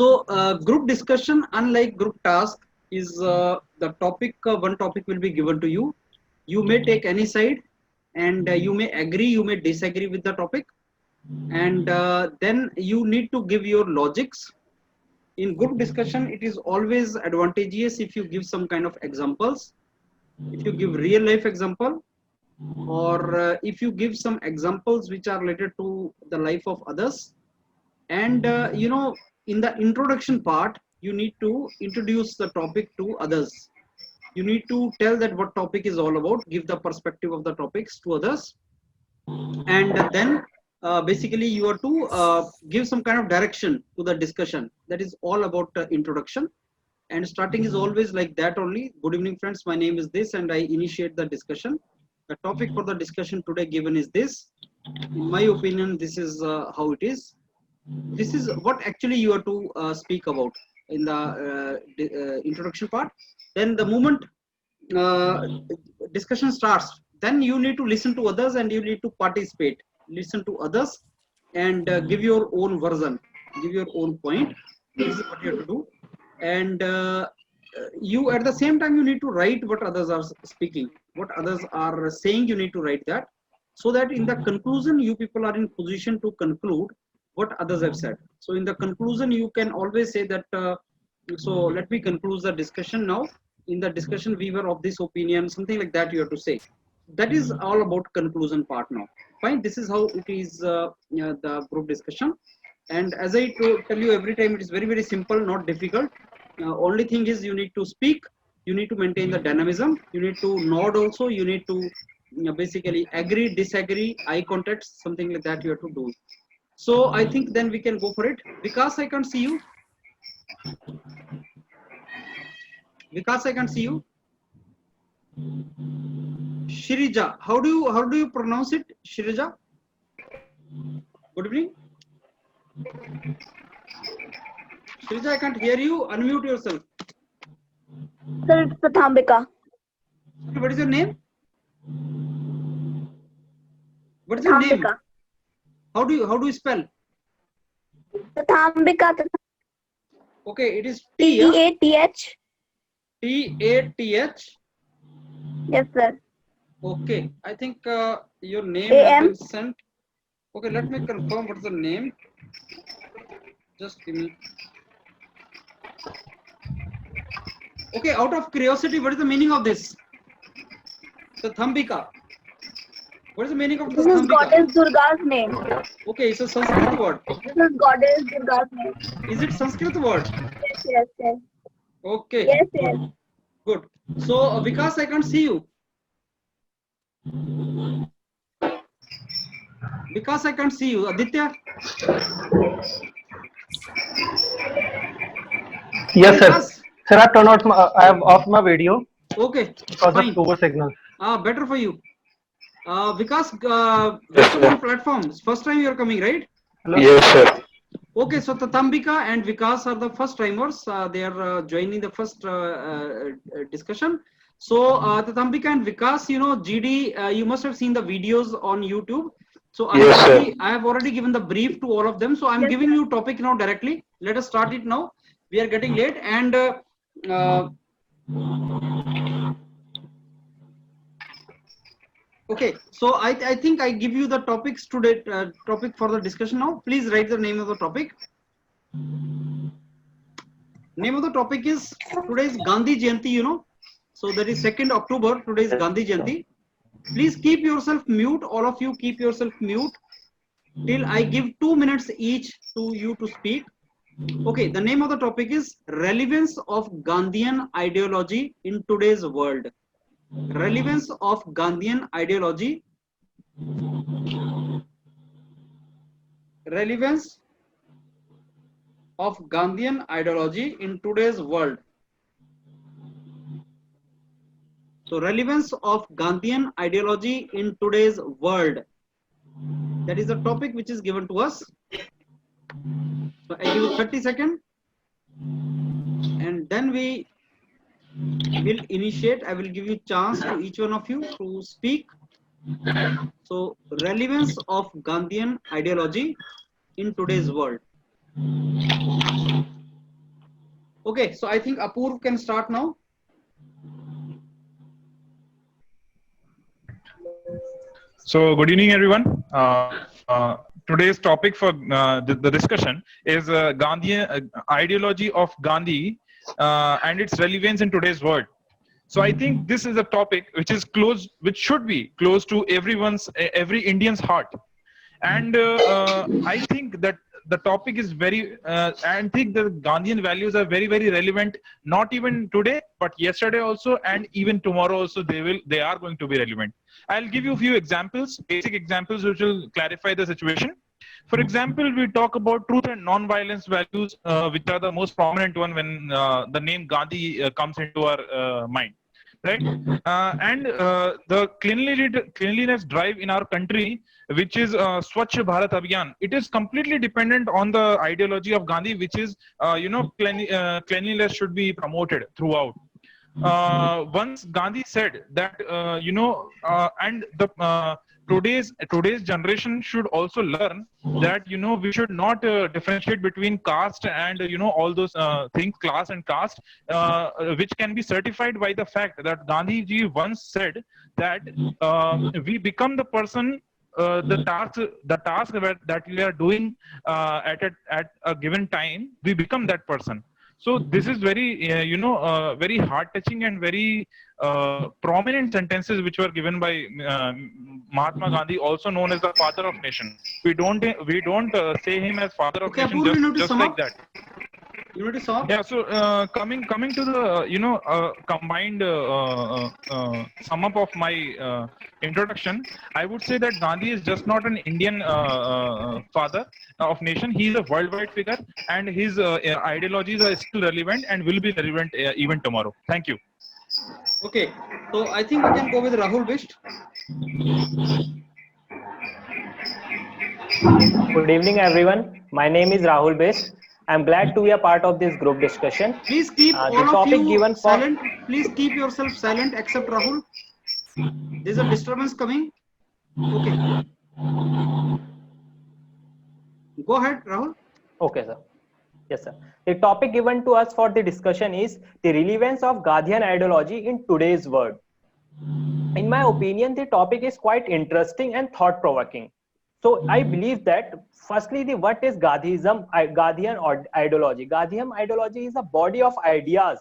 So group discussion, unlike group task, is the topic. One topic will be given to you. You may take any side, and you may agree, you may disagree with the topic, and then you need to give your logics. In group discussion, it is always advantageous if you give some kind of examples, if you give real life example, or if you give some examples which are related to the life of others. And in the introduction part, you need to introduce the topic to others. You need to tell that what topic is all about, give the perspective of the topics to others, and then basically you are to give some kind of direction to the discussion. That is all about introduction. And starting is always like that only. Good evening friends, my name is this, and I initiate the discussion. The topic for the discussion today given is this. In my opinion, this is how it is. This is what actually you are to speak about in the introduction part. Then the moment uh, discussion starts, then you need to listen to others and you need to participate, listen to others, and give your own version, give your own point. This is what you have to do. And you at the same time you need to write what others are speaking, what others are saying. You need to write that, so that in the conclusion you people are in position to conclude what others have said. So in the conclusion you can always say that so let me conclude the discussion now. In the discussion we were of this opinion, something like that you have to say. That is all about conclusion part now. Fine, this is how it is, the group discussion. And as I tell you every time, it is very very simple, not difficult. Only thing is you need to speak, you need to maintain the dynamism, you need to nod also, you need to basically agree, disagree, eye contact, something like that you have to do. So I think then we can go for it. Vikas, I can't see you. Vikas, I can't see you. Shirija, how do you pronounce it? Shirija, good evening. Shirija, I can't hear you. Unmute yourself. Sir, it's Prathambika. What is your name? What is your name? How do you spell? Prathambika. Okay, it is T. T-A-T-H. T-A-T-H. Yes, sir. Okay, I think your name A-M. has been sent. Okay, let me confirm what is the name. Just give me. Okay, out of curiosity, what is the meaning of this? Prathambika. What is the meaning of This is Prathambika? Goddess Durga's name. Okay, it's a Sanskrit word. This is Goddess Durga's name. Is it Sanskrit word? Yes, yes, yes. Okay. Yes, Good. yes. Good. So Vikas, I can't see you. Vikas, I can't see you. Aditya. Yes, Vikas? sir. Sir, I have turned out I have off my video Okay. because Fine. of poor signal. Better for you. Vikas, Yes, welcome on sir. platform. First time you are coming, right? Hello. Yes, sir. Okay, so Tatambika and Vikas are the first timers. They are joining the first discussion. So Tatambika and Vikas, GD, you must have seen the videos on YouTube. So Yes, sir. I have already given the brief to all of them. So I'm Yes, giving sir. you topic now directly. Let us start it now. We are getting late, and okay. So I think I give you the topics today. Topic for the discussion now. Please write the name of the topic. Name of the topic is, today is Gandhi Jayanti, so that is 2nd October. Today is Gandhi Jayanti. Please keep yourself mute. All of you keep yourself mute till I give 2 minutes each to you to speak. Okay, the name of the topic is relevance of Gandhian ideology in today's world. Relevance of Gandhian ideology. Relevance of Gandhian ideology in today's world. So relevance of Gandhian ideology in today's world. That is the topic which is given to us. So I give you 30 seconds, and then we will initiate. I will give you chance to each one of you to speak. So relevance of Gandhian ideology in today's world. Okay, so I think Apurv can start now. So, good evening, everyone. Today's topic for the discussion is Gandhian ideology of Gandhi and its relevance in today's world. So, I think this is a topic which is close, which should be close to every Indian's heart. And I think that the topic is I think the Gandhian values are very relevant, not even today, but yesterday also, and even tomorrow also they are going to be relevant. I'll give you a few examples, basic examples, which will clarify the situation. For example, we talk about truth and non-violence values, which are the most prominent one when the name Gandhi comes into our mind, right? And the cleanliness drive in our country, which is Swachh Bharat Abhiyan, it is completely dependent on the ideology of Gandhi, which is cleanliness should be promoted throughout. Once Gandhi said that and the today's generation should also learn that we should not differentiate between caste and all those things, class and caste, which can be certified by the fact that Gandhi ji once said that we become the person, the task that we are doing at a given time, we become that person. So this is very very heart touching and very prominent sentences which were given by Mahatma Gandhi, also known as the father of nation. We don't say him as father of Okay, nation Apurv, you need to just sum like up. that. You need to sum up. Yeah, so coming to the combined sum up of my introduction, I would say that Gandhi is just not an Indian father of nation. He is a worldwide figure, and his ideologies are still relevant and will be relevant even tomorrow. Thank you. Okay, so I think we can go with Rahul Bisht. Good evening, everyone. My name is Rahul Best. I'm glad to be a part of this group discussion. Please keep The all of topic you given for silent. Please keep yourself silent except Rahul. There's a disturbance coming. Okay. Go ahead, Rahul. okay, sir. Yes, sir. The topic given to us for the discussion is the relevance of Gandhian ideology in today's world. In my opinion, the topic is quite interesting and thought-provoking. So I believe that firstly, what is Gandhian ideology? Gandhian ideology is a body of ideas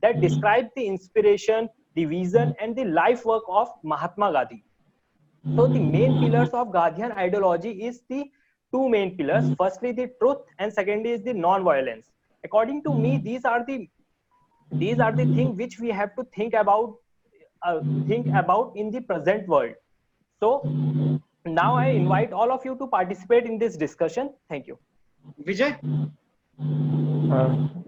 that describe the inspiration, the vision, and the life work of Mahatma Gandhi. So the main pillars of Gandhian ideology is the two main pillars. Firstly, the truth, and secondly is the non-violence. According to me, these are the things which we have to think about in the present world. So now I invite all of you to participate in this discussion. Thank you. Vijay.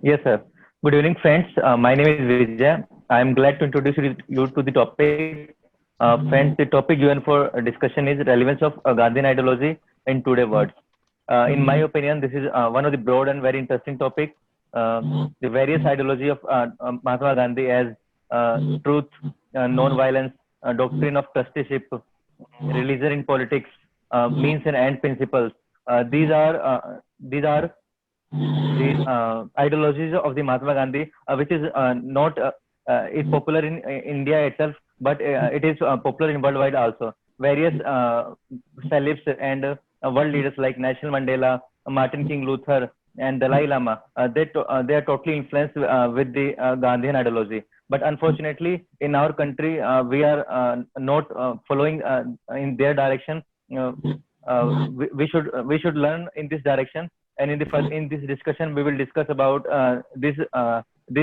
Yes, sir. Good evening, friends. My name is Vijay. I am glad to introduce you to the topic. Friends, the topic given for discussion is relevance of Gandhian ideology in today's world. In my opinion, this is one of the broad and very interesting topic. The various ideology of Mahatma Gandhi as truth, non-violence, doctrine of trusteeship, religion in politics, means and end principles. These are the ideologies of the Mahatma Gandhi, which is not is popular in India itself, but it is popular in worldwide also. Various celebs and world leaders like Nelson Mandela, Martin King Luther, and Dalai Lama, they are totally influenced with the Gandhian ideology. But unfortunately, in our country, we are not following in their direction. We should learn in this direction. And in this discussion, we will discuss about this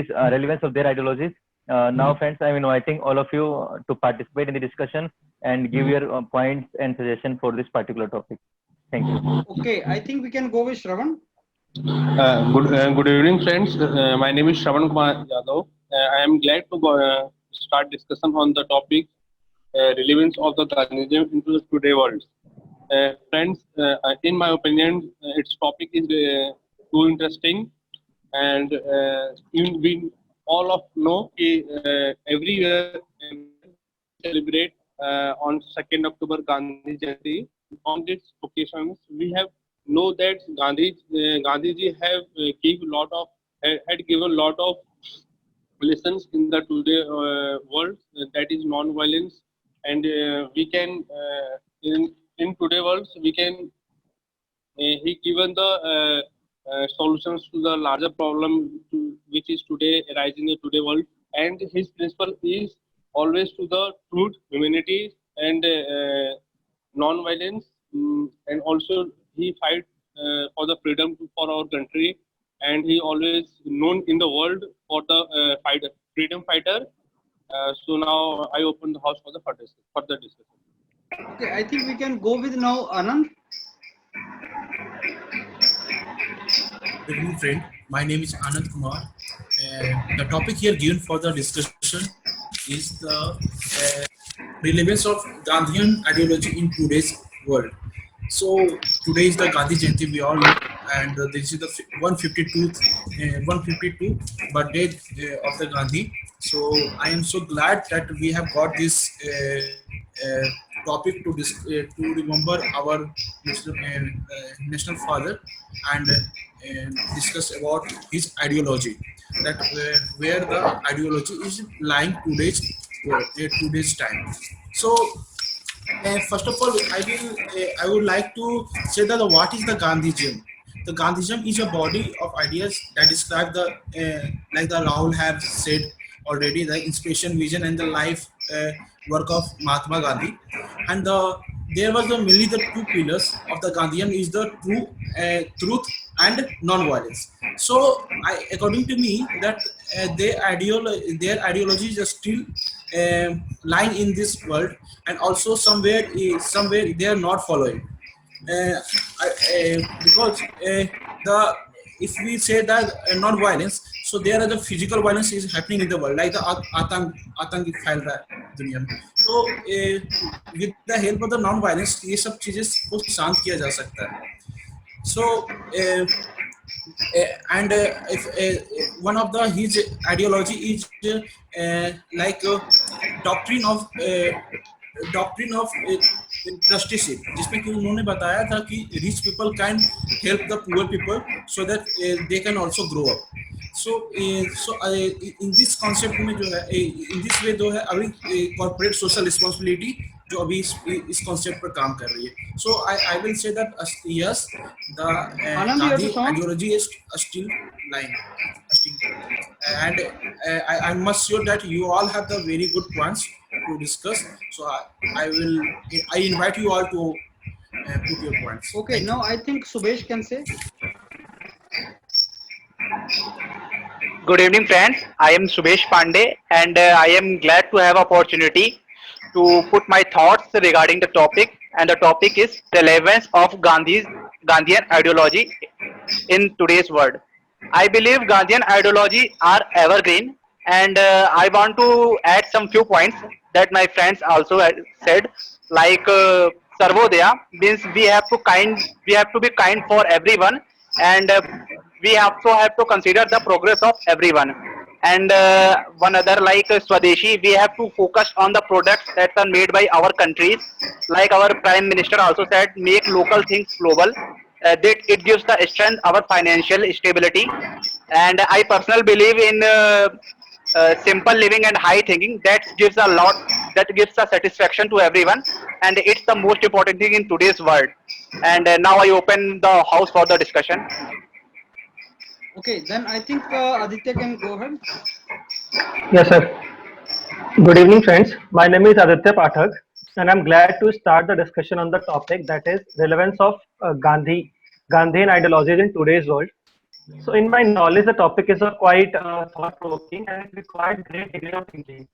relevance of their ideologies. Now, friends, I'm inviting all of you to participate in the discussion and give your points and suggestions for this particular topic. Thank you. Okay, I think we can go with Shravan. Good evening, friends. My name is Shravan Kumar Yadav. I am glad to start discussion on the topic relevance of the Gandhianism into the today world. Friends, in my opinion, its topic is too interesting, and we all of know every year celebrate on 2nd October Gandhi Jayanti. On these occasions, we have know that Gandhiji have gave a lot of had given a lot of lessons in the today world, that is non-violence, and we can in today world we can he given the solutions to the larger problem which is today arising in the today world, and his principle is always to the truth, humanity, and non-violence, and also he fight for the freedom for our country, and he always known in the world for the freedom fighter. So now I open the house for the further discussion. Okay, I think we can go with now Anand. Good evening, friend. My name is Anand Kumar. The topic here given for the discussion is the relevance of Gandhian ideology in today's world. So today is the Gandhi Jayanti, we all know, and this is the 152 birthday of the Gandhi. So I am so glad that we have got this topic to remember our national father, and discuss about his ideology, that where the ideology is lying today's time. So first of all, I would like to say that what is the Gandhism? The Gandhism is a body of ideas that describe the like the Rahul have said already, the inspiration, vision, and the life work of Mahatma Gandhi. And there was mainly the two pillars of the Gandhian is the truth and non-violence. So, according to me, that their ideology is still lying in this world, and also somewhere they are not following. Because the if we say that non-violence, so there are the physical violence is happening in the world, like the आतंक फैल रहा है दुनिया में. So with the help of the non-violence, ये सब चीजें को शांत किया जा सकता है. So and if one of the his ideology is like doctrine of trusteeship, जिसमें कि उन्होंने बताया था कि rich people can help the poor people so that they can also grow up. So in this concept में जो है in this way जो है अभी corporate social responsibility जो अभी इस concept पर काम कर रही है. So I will say that yes, the Gandhi ideology is still lying. And I must sure that you all have the very good points to discuss. So I invite you all to put your points. Okay, now I think Subhesh can say. Good evening, friends. I am Subhesh Pandey, and I am glad to have opportunity to put my thoughts regarding the topic. And the topic is relevance of Gandhian ideology in today's world. I believe Gandhian ideology are evergreen, and I want to add some few points that my friends also had said, like Sarvodaya means we have to be kind for everyone, and we also have to consider the progress of everyone. And one other like Swadeshi, we have to focus on the products that are made by our countries. Like our Prime Minister also said, make local things global. That it gives the strength our financial stability. And I personally believe in simple living and high thinking. That gives a satisfaction to everyone, and it's the most important thing in today's world. And now I open the house for the discussion. Okay, then I think Aditya can go ahead. Yes, sir. Good evening, friends. My name is Aditya Pathak, and I'm glad to start the discussion on the topic, that is relevance of Gandhian ideologies in today's world. So, in my knowledge, the topic is a quite thought-provoking and it requires great degree of thinking.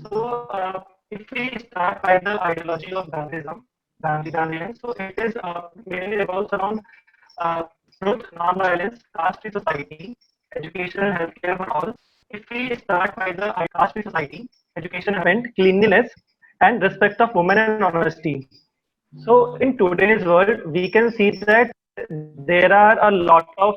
So, if we start by the ideology of Gandhian, so it is mainly revolves around truth, non-violence, caste-free society, education and healthcare for all. If we start by the caste-free society, education and cleanliness, and respect of women and honesty. So in today's world, we can see that there are a lot of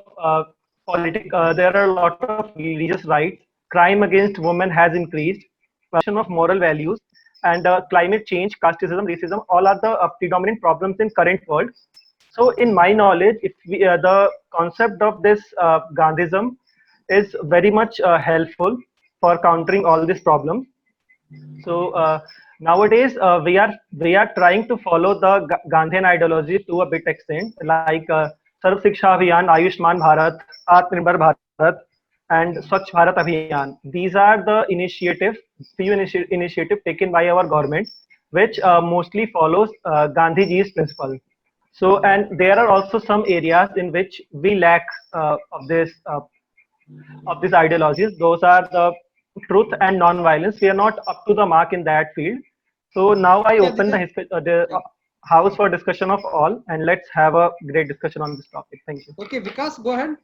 there are a lot of religious rights. Crime against women has increased. Question of moral values and climate change, casteism, racism, all are the predominant problems in current world. So in my knowledge, if we, the concept of this Gandhism is very much helpful for countering all these problems. So nowadays we are trying to follow the Gandhian ideology to a bit extent, like Sarv Shiksha Abhiyan, Ayushman Bharat, Atmanirbhar Bharat, and Swachh Bharat Abhiyan. These are the initiative taken by our government, which mostly follows Gandhiji's principle. So, and there are also some areas in which we lack of these ideologies. Those are the truth and non-violence. We are not up to the mark in that field. So now I open the house for discussion of all, and let's have a great discussion on this topic. Thank you. Okay, Vikas, go ahead.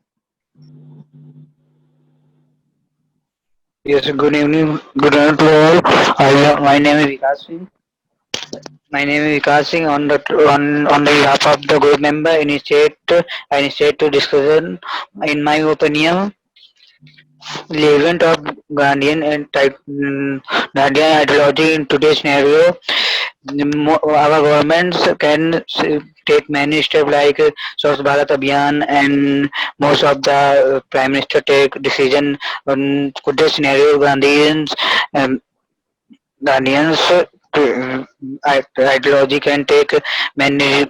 Yes, good evening. Good evening to all. My name is Vikas Singh. My name is Vikas Singh. On the behalf of the group member, I initiate to discussion. In my opinion, the event of Gandhian Gandhian ideology in today's scenario, our governments can take many steps like Swachh Bharat Abhiyan, and most of the Prime Minister take decision on today's scenario. Ghanaians ideology can take many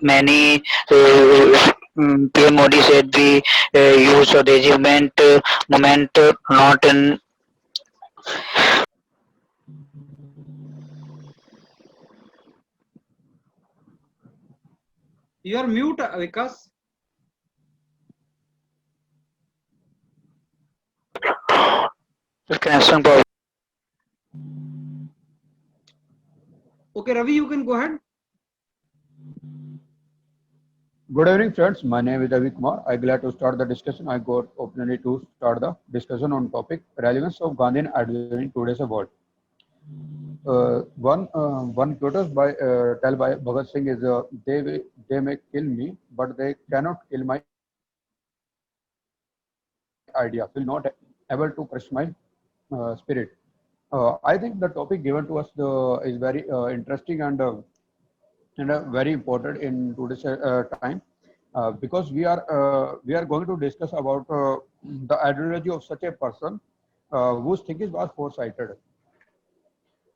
PM Modi said we use Swadeshi movement not in. You are mute, Vikas. Connection problem. Okay, Ravi, you can go ahead. Good evening, friends. My name is Ravi Kumar. I'm glad to start the discussion. I got opportunity to start the discussion on topic relevance of Gandhian ideology in today's world. One quote by tell by Bhagat Singh is they may kill me, but they cannot kill my idea. Will not able to crush my spirit. I think the topic given to us is very interesting and very important in today's time, because we are going to discuss about the ideology of such a person whose thinking was foresighted.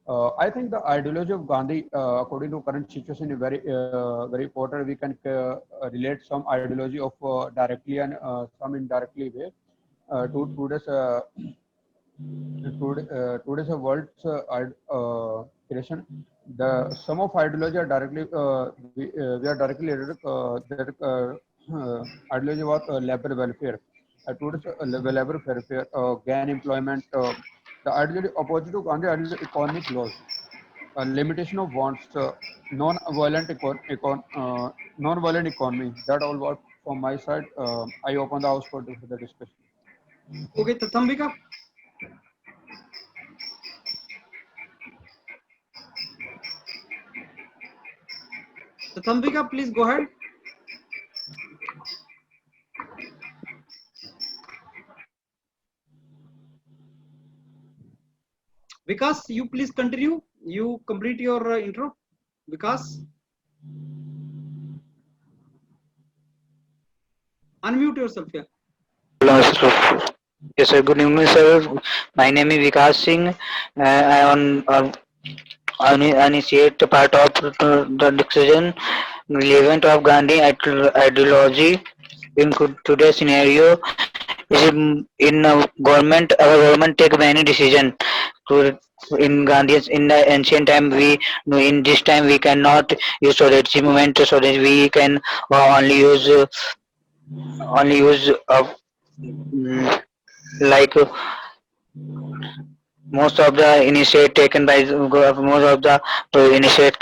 I think the ideology of Gandhi, according to current situation, is very important. We can relate some ideology of directly and some indirectly way to today's world's creation. The some of ideology are directly we are directly related. Their ideology was labor welfare. Today's labor welfare, gain employment. The ideology opposite to Gandhi ideology, economic laws, limitation of wants, non-violent non-violent economy. That all was from my side. I open the house for the discussion. Okay, Tathambika. Tathambika, please go ahead. Vikas, you please continue. You complete your intro. Vikas. Unmute yourself here. Yes, sir. Good evening, sir. My name is Vikas Singh. I initiate the part of the discussion relevant of Gandhi ideology in today's scenario. In government, our government take many decisions. In Gandhi's in the ancient time, in this time we cannot use Swadeshi movement, so that we can only use like most of the initiative taken by most of the initiative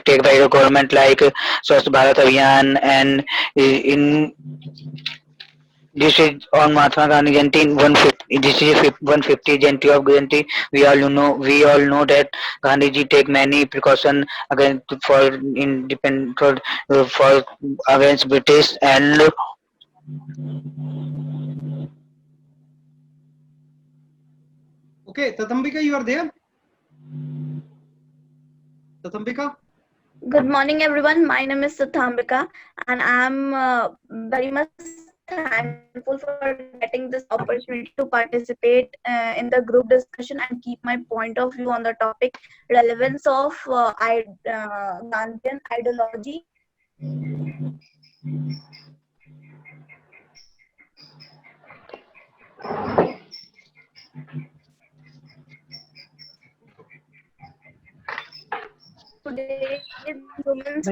taken by the government, like Swachh Bharat Abhiyan, and in this is on Mahatma Gandhi Jayanti 150. This is 150 Jayanti of Gandhi. We all know that Gandhiji take many precautions against for independent for against British and. Okay, Tathambika, you are there? Tathambika? Good morning, everyone. My name is Tathambika, and I'm very much thankful for getting this opportunity to participate in the group discussion and keep my point of view on the topic relevance of Gandhian ideology. Today, women's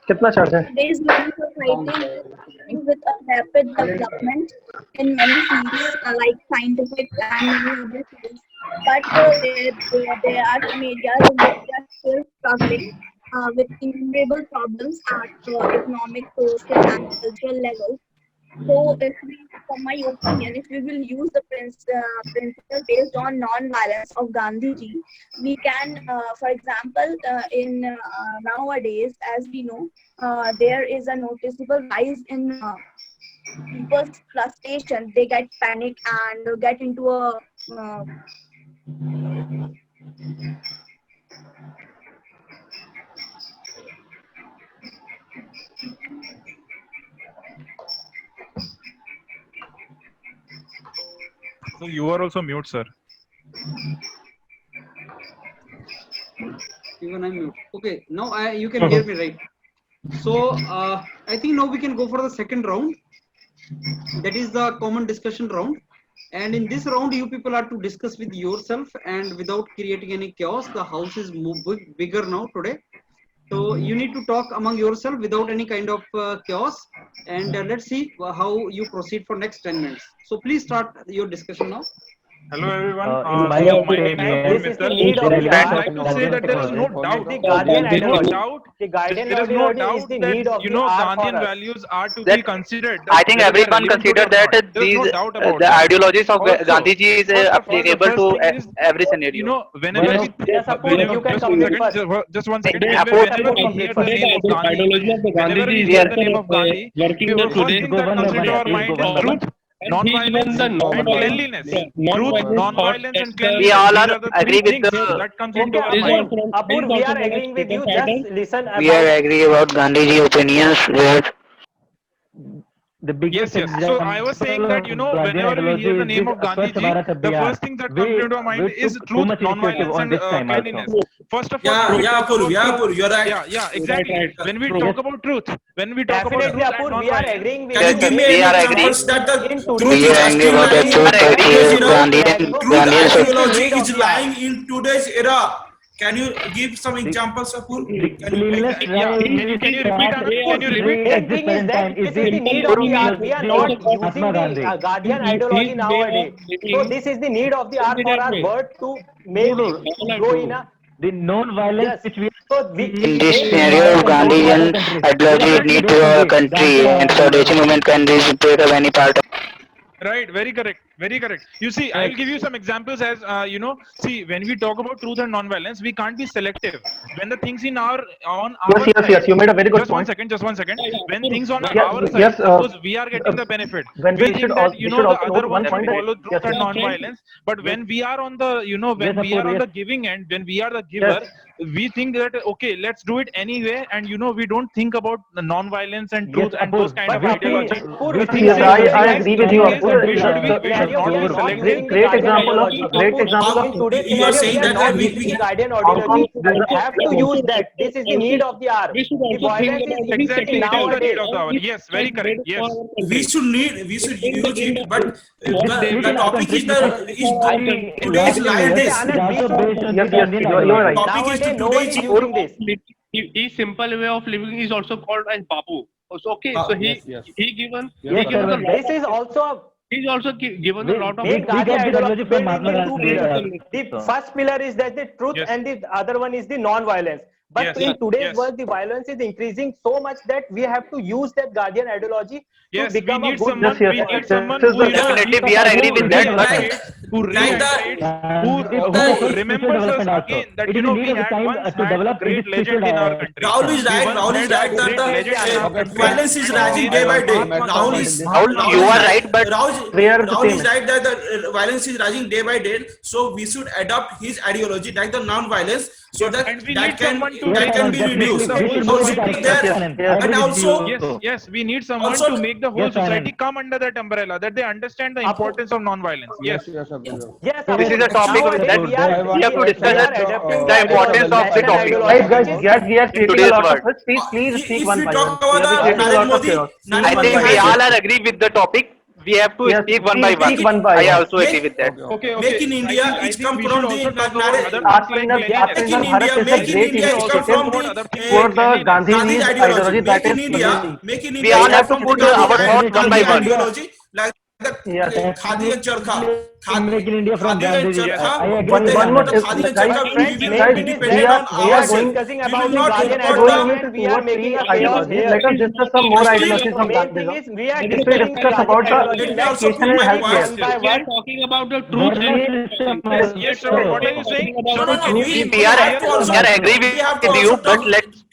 कितना charge है? Today's women society is dealing with a rapid development in many fields like scientific and many other fields. But there are some areas in which they are still struggling with innumerable problems at economic, social, and cultural levels. So, from my opinion, if we will use the principle based on non-violence of Gandhiji, we can, for example, in nowadays, as we know, there is a noticeable rise in people's frustration. They get panic and get into a So you are also mute, sir. Even I'm mute. Okay, now you can hear me, right? So I think now we can go for the second round. That is the common discussion round. And in this round, you people are to discuss with yourself and without creating any chaos. The house is bigger now today. So you need to talk among yourself without any kind of chaos. And let's see how you proceed for next 10 minutes. So please start your discussion now. Hello everyone. my So my name opinion, is this is the Mithal. need of the I'd hour. like to say that there is no doubt. The Guardian There is no ideology. doubt. The Guardian There is no ideology is doubt the need that of the hour for Gandhian us. values are to That be considered. I think whether they are everyone relevant today consider or that not. There is these no doubt about the that. ideologies of Also, Gandhiji is first of all, the applicable first to thing is, every scenario. whenever Well, we, Yes, Apur, you can just one complete second, first. just one second. Today, Whenever Apur, we complete hear the first. name of Gandhi, ideology of the whenever Gandhiji we is hear Yeah. the name of Gandhi, working the the first today. thing that comes into our mind is truth, And he is even non-violence, the and non-violent, cleanliness. non-violent Truth, thought non-violence, that and We cleanliness. all These are are the agree three with things the. that comes Okay, into our is mind. Apur, we are agreeing with you. Just listen We are about agree about Gandhiji opinions where the biggest Yes. So I was saying example that, of Gandhian whenever we hear ideology the is name this of Swachh Gandhiji, Bharat the Abhiyan. first thing that comes into our mind We is took too truth, much initiative non-violence, on and this time also. cleanliness. First of all, Yeah, when we yeah, talk Apur, about yeah, truth, Apur, you're right. yeah, exactly. right. When we True. talk about truth, when we talk about definitely, truth and Apur. We are non-violence, agreeing with Can you you. give me We any are agree. examples that the In truth today's We is are world, angry still about we the lying in need truth to that today's use era? Gandhian Truth Gandhian so ideology need of is the hour. lying in today's era. Can you give some examples, Apur? The Can you cleanliness yeah. drive Can you repeat, Anand? Can you repeat? Main at this thing is present time that is this is the need of the hour. We are not using Mahatma the Gandhi. Guardian ideology nowadays. So this is the need of the hour for our word to make to go in a The non-violence yes. which we So we in this in main scenario our of country, in other Gandhian countries, ideology exactly need those to our countries, country and Swadeshi movement can take up any part of. Right, very correct, very correct. You see, I will give you some examples as see, when we talk about truth and non-violence, we can't be selective. When the things in our on our side, you made a very good just one point. second, just one second. When things on Yeah, our side, yes, suppose we are getting the benefit, when we we should think that we should the also other note one one should point that follow truth yes, and non-violence. But when we are on the when Yes, we are Apur, on yes. the giving end, when we are the giver, we think that okay, let's do it anyway, and we don't think about the non-violence and truth and Apur, those kind of but Apur, ideology. Apur, We yes, think yes, same. I The agree thing with you, is that Apur. we should The be scenario we are not not selective. using the Guardian ideology. In You are today's saying scenario, we that are not we, using we the Guardian ideology. We have to use that. This is the need of the hour. The violence is Exactly, increasing it is the need nowadays. of the hour. Yes, very correct. Yes. we should use it, but the in our topic country, is in today's last few lion years, days. Okay, Anand, we also should. based on Yes, the yes, Gandhian you are right. ideology. Topic is Nowadays, no one is today's using this. His simple way of living is also called as Bapu. So, okay, so Yes, he given Yes, he given sir. a lot This of is also a he's also given a lot of main We Guardian got the ideology ideology from built Mahatma into two Gandhi. pillars. The first pillar is that the truth, Yes. and the other one is the non-violence. But Yes. in today's Yes. world, the violence is increasing so much that we have to use that Guardian ideology to Yes, we become a need good. someone. We need someone who Definitely, we are agree with that, that, but who Like reiterates, who the- remembers us again that It you know will we need had time once to had a develop great this legend in our country. Rahul is We right. once Rahul is had a right that great legend in our the country. violence is rising day by day. Rahul is Rahul, you are right, but Rahul is right that the violence is rising day by day. So we should adopt his ideology, like the non-violence, so that And we that need can someone to that can be make reduced. the whole Also, society. there, and also Yes, we need someone Also- to make the whole Yes, Anand. society come under that umbrella, that they understand the importance of non-violence. Yes. Yes, Abdul. Yes, This is a topic nowadays that we are we have to discuss we are adapting the importance of the topic. We are creating a today's lot world. of us. Please speak if one we by talk one. about We are the creating a Narendra lot of Modi, chaos. I think we all are agree with the topic. We have to Yes, speak one by please one. speak one by I one. also agree with that. Okay. Make in India, I it's think come we from should the also talk about Narendra- other Atmanirbhar things like Make in Bharat India, is a make in great India, it's come initiative from the for the Gandhi's Gandhi's ideology. ideology, that Make in is India, unity. make in We India. all it's have come to from put the our thoughts one by Gandhi one. ideology, like Yes. the Khadi and Charkha. Make in India from Khadi and Gandhiji. Charkha. I agree One with more that. The Khadi and guys, Charkha will friends, be main thing is dependent that on we are ourselves. discussing We about will the not Gandhian import ideology the. and we are making a chaos ideology. here. Let us discuss some more Still, ideologies of Main thing Gandhism. is we are If we discussing discuss the about Gandhian the ideology. Let me Let's also take put it my one points. by We are one. talking about the truth and Yes, Shravan, what are you saying? No, Shravan, can you we please We are have to also agree we have to with also you, but talk. let's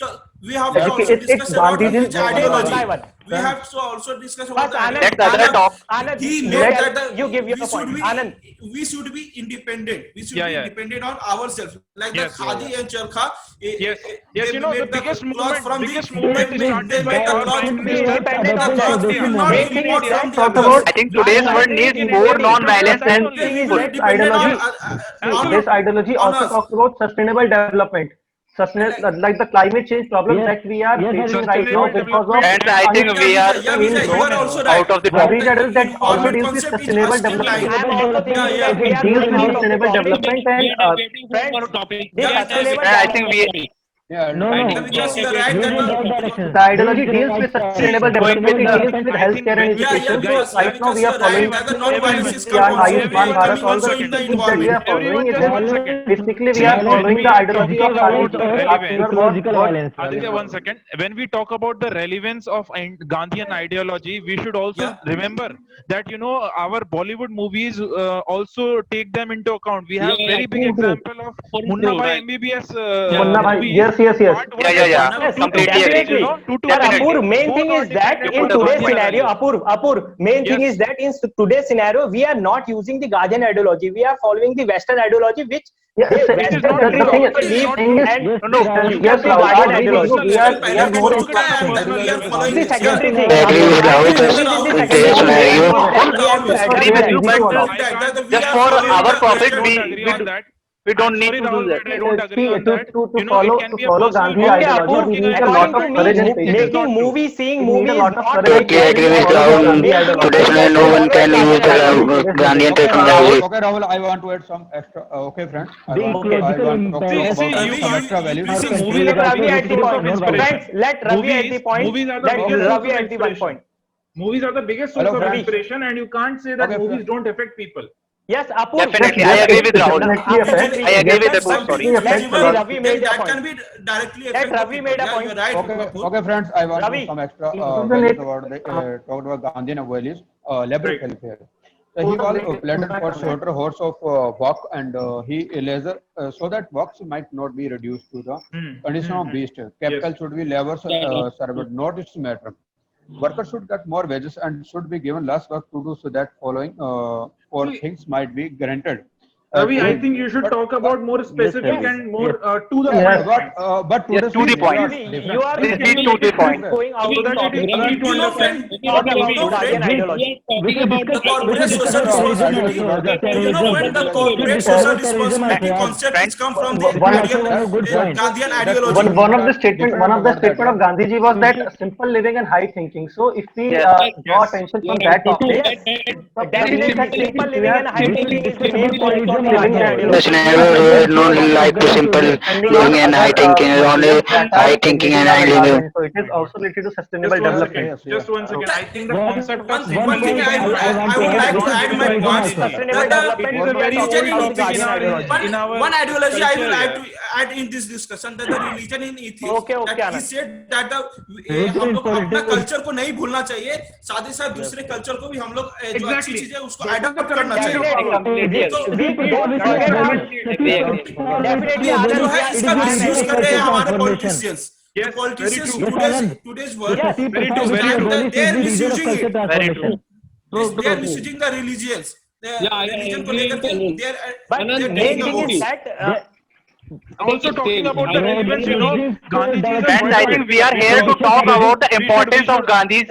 We have to also It's discuss about Gandhi's his One by ideology. one. We have to also discuss about First, the Anand, let the other talk. Anand, He you made tell- that you give your we should point. be Anand. we should be independent. We should Yeah, be yeah. independent on ourselves. Like Yes, the Khadi and Charkha. Yes, they you know, the made biggest cloth movement, from biggest the, movement they started made by the our cloth. Prime Be Minister. independent of The that. cloth we will not Main thing is import that from the talk others. about- I think today's world needs more non-violence and Thing is peaceful. that This ideology, this ideology on also us. talks about sustainable development. Like the climate change problem Yes. that we are Yes, facing right now Sustainable because of development. And I think we are Yeah, you are also right. out of the The topic. read that also Environment deals with concept is sustainable still development. lying. I am also thinking Yeah, that we It are deals going with out of the sustainable topic. development and Friends, topic. this Yeah, sustainable I think we Yeah, No, no. Yeah, because you are right Moving in that that direction. The ideology deals with sustainable development, it deals with I think healthcare and when we- education. yeah, So right now because we are you are right following that the non-violence is Ayushman coming Ayushman Bharat, all the also in the schemes that we are environment. following. It Everyone, just is one second. basically we See, are following the when we ideology talk of about Gandhi. the relevance, Ecological violence. Aditya, 1 second. When we talk about the relevance of Gandhian ideology, we should also Yeah. remember that our Bollywood movies also take them into account. We have very big example of Munna Bhai MBBS Munna Bhai, movies. yes. Part one Yeah. and part two Completely together, agree. two Yeah, together. Apur, main Both thing are is that dependent in upon the today's Gandhian scenario, ideology. Apur, main thing Yes. is that in today's scenario, we are not using the Gandhian ideology. We are following the Western ideology, which Yeah, they so Western is not countries true. thing also is- leave thing is- and No, Yes, the Rahul, Gandhian I agree with you. ideology. We are more We interested. are following The this. secondary thing. I agree with Rahul, This is sir. the In secondary today's thing. scenario, Main thing is that we have to I agree adapt with that. you, but just for our profit, I we I'm don't need sorry, to do Rahul, that. but I don't agree on that. To It follow can to be a follow personal Gandhi choice. Okay, ideology, Apur, we need a Working lot according of to courage and me, patience. making movies, seeing We need a movies, lot of not courage. like Okay, I agree with follow Rahul. Gandhi ideology. Today's scenario, no one can use the Gandhian Okay, terminology. okay, Rahul, I want to add some extra. Okay, friends, I The want to ecological talk impact about of some extra values. you see, Movies let are the Ravi biggest at the source of point. inspiration. Friends, let Ravi at the point. Movies are the Let biggest source Ravi of at the one inspiration. point. Movies are the biggest source Hello, of friends. inspiration, and you can't say that Okay, movies don't affect people. Yes, Apur. Definitely, I agree with Rahul. Definitely affects. I agree with Yes, Apur, sorry. affects a See, lot. Ravi made a that point. can be directly Let affect the Ravi people. made a Yeah, point. you're right. Okay, Vipul. okay, friends, I want Ravi. to some extra Isn't values it- about talked about Gandhian values, liberal Right. welfare. So he was planted for shorter horse of walk and he laser so that walks might not be reduced to the condition of beast. Capital Yes. should be labor served, not its matter. Workers should get more wages and should be given less work to do so that following four See- things might be granted. Ravi, I to- think you should but- talk about more specific yes, and more to the Yes. point. but Yes, today's to the things point. are See, different. you are This is to the point. going out So of that topic. it is easy to You know, understand. friend, Talk about you know, the Gandhian friend, ideology. We should the discuss corporate social responsibility. You know, when the corporate social responsibility concept is come from the One- Gandhian ideology. One of the statement of Gandhiji was that simple living and high thinking. So if we Yes. draw attention from that topic, Definitely, simple living and high thinking is the main point of Gandhian The ideology. scenario no like to simple living and high thinking, only high thinking and high living. So it is also related to sustainable Just one development. second. Just one second. I think the concept of One simple thing living and high I would thinking like has to not add been my going on points. actually. Sustainable development It is was the very topic old of the topic Gandhian ideology. in our One ideology I will culture. add to add in this discussion that the religion in ethics Okay, okay, that he Anand. said that हम लोग अपना culture को नहीं भूलना चाहिए, साथ ही साथ दूसरे कल्चर को भी हम लोग जो अच्छी Exactly. चीजें उसको That is the adopt current करना state of चाहिए. our Definitely. इसका मिसयूज कर रहे हैं हमारे politicians. The Yes, very politicians true. today's world, Yes, very true, very true. they are misusing it. Very true. They are misusing the religions. Religion को लेकर के they are But they're main taking a thing is vote. that Also talking about the relevance, Gandhiji is a Friends, I think we are here to talk about the importance of Gandhi's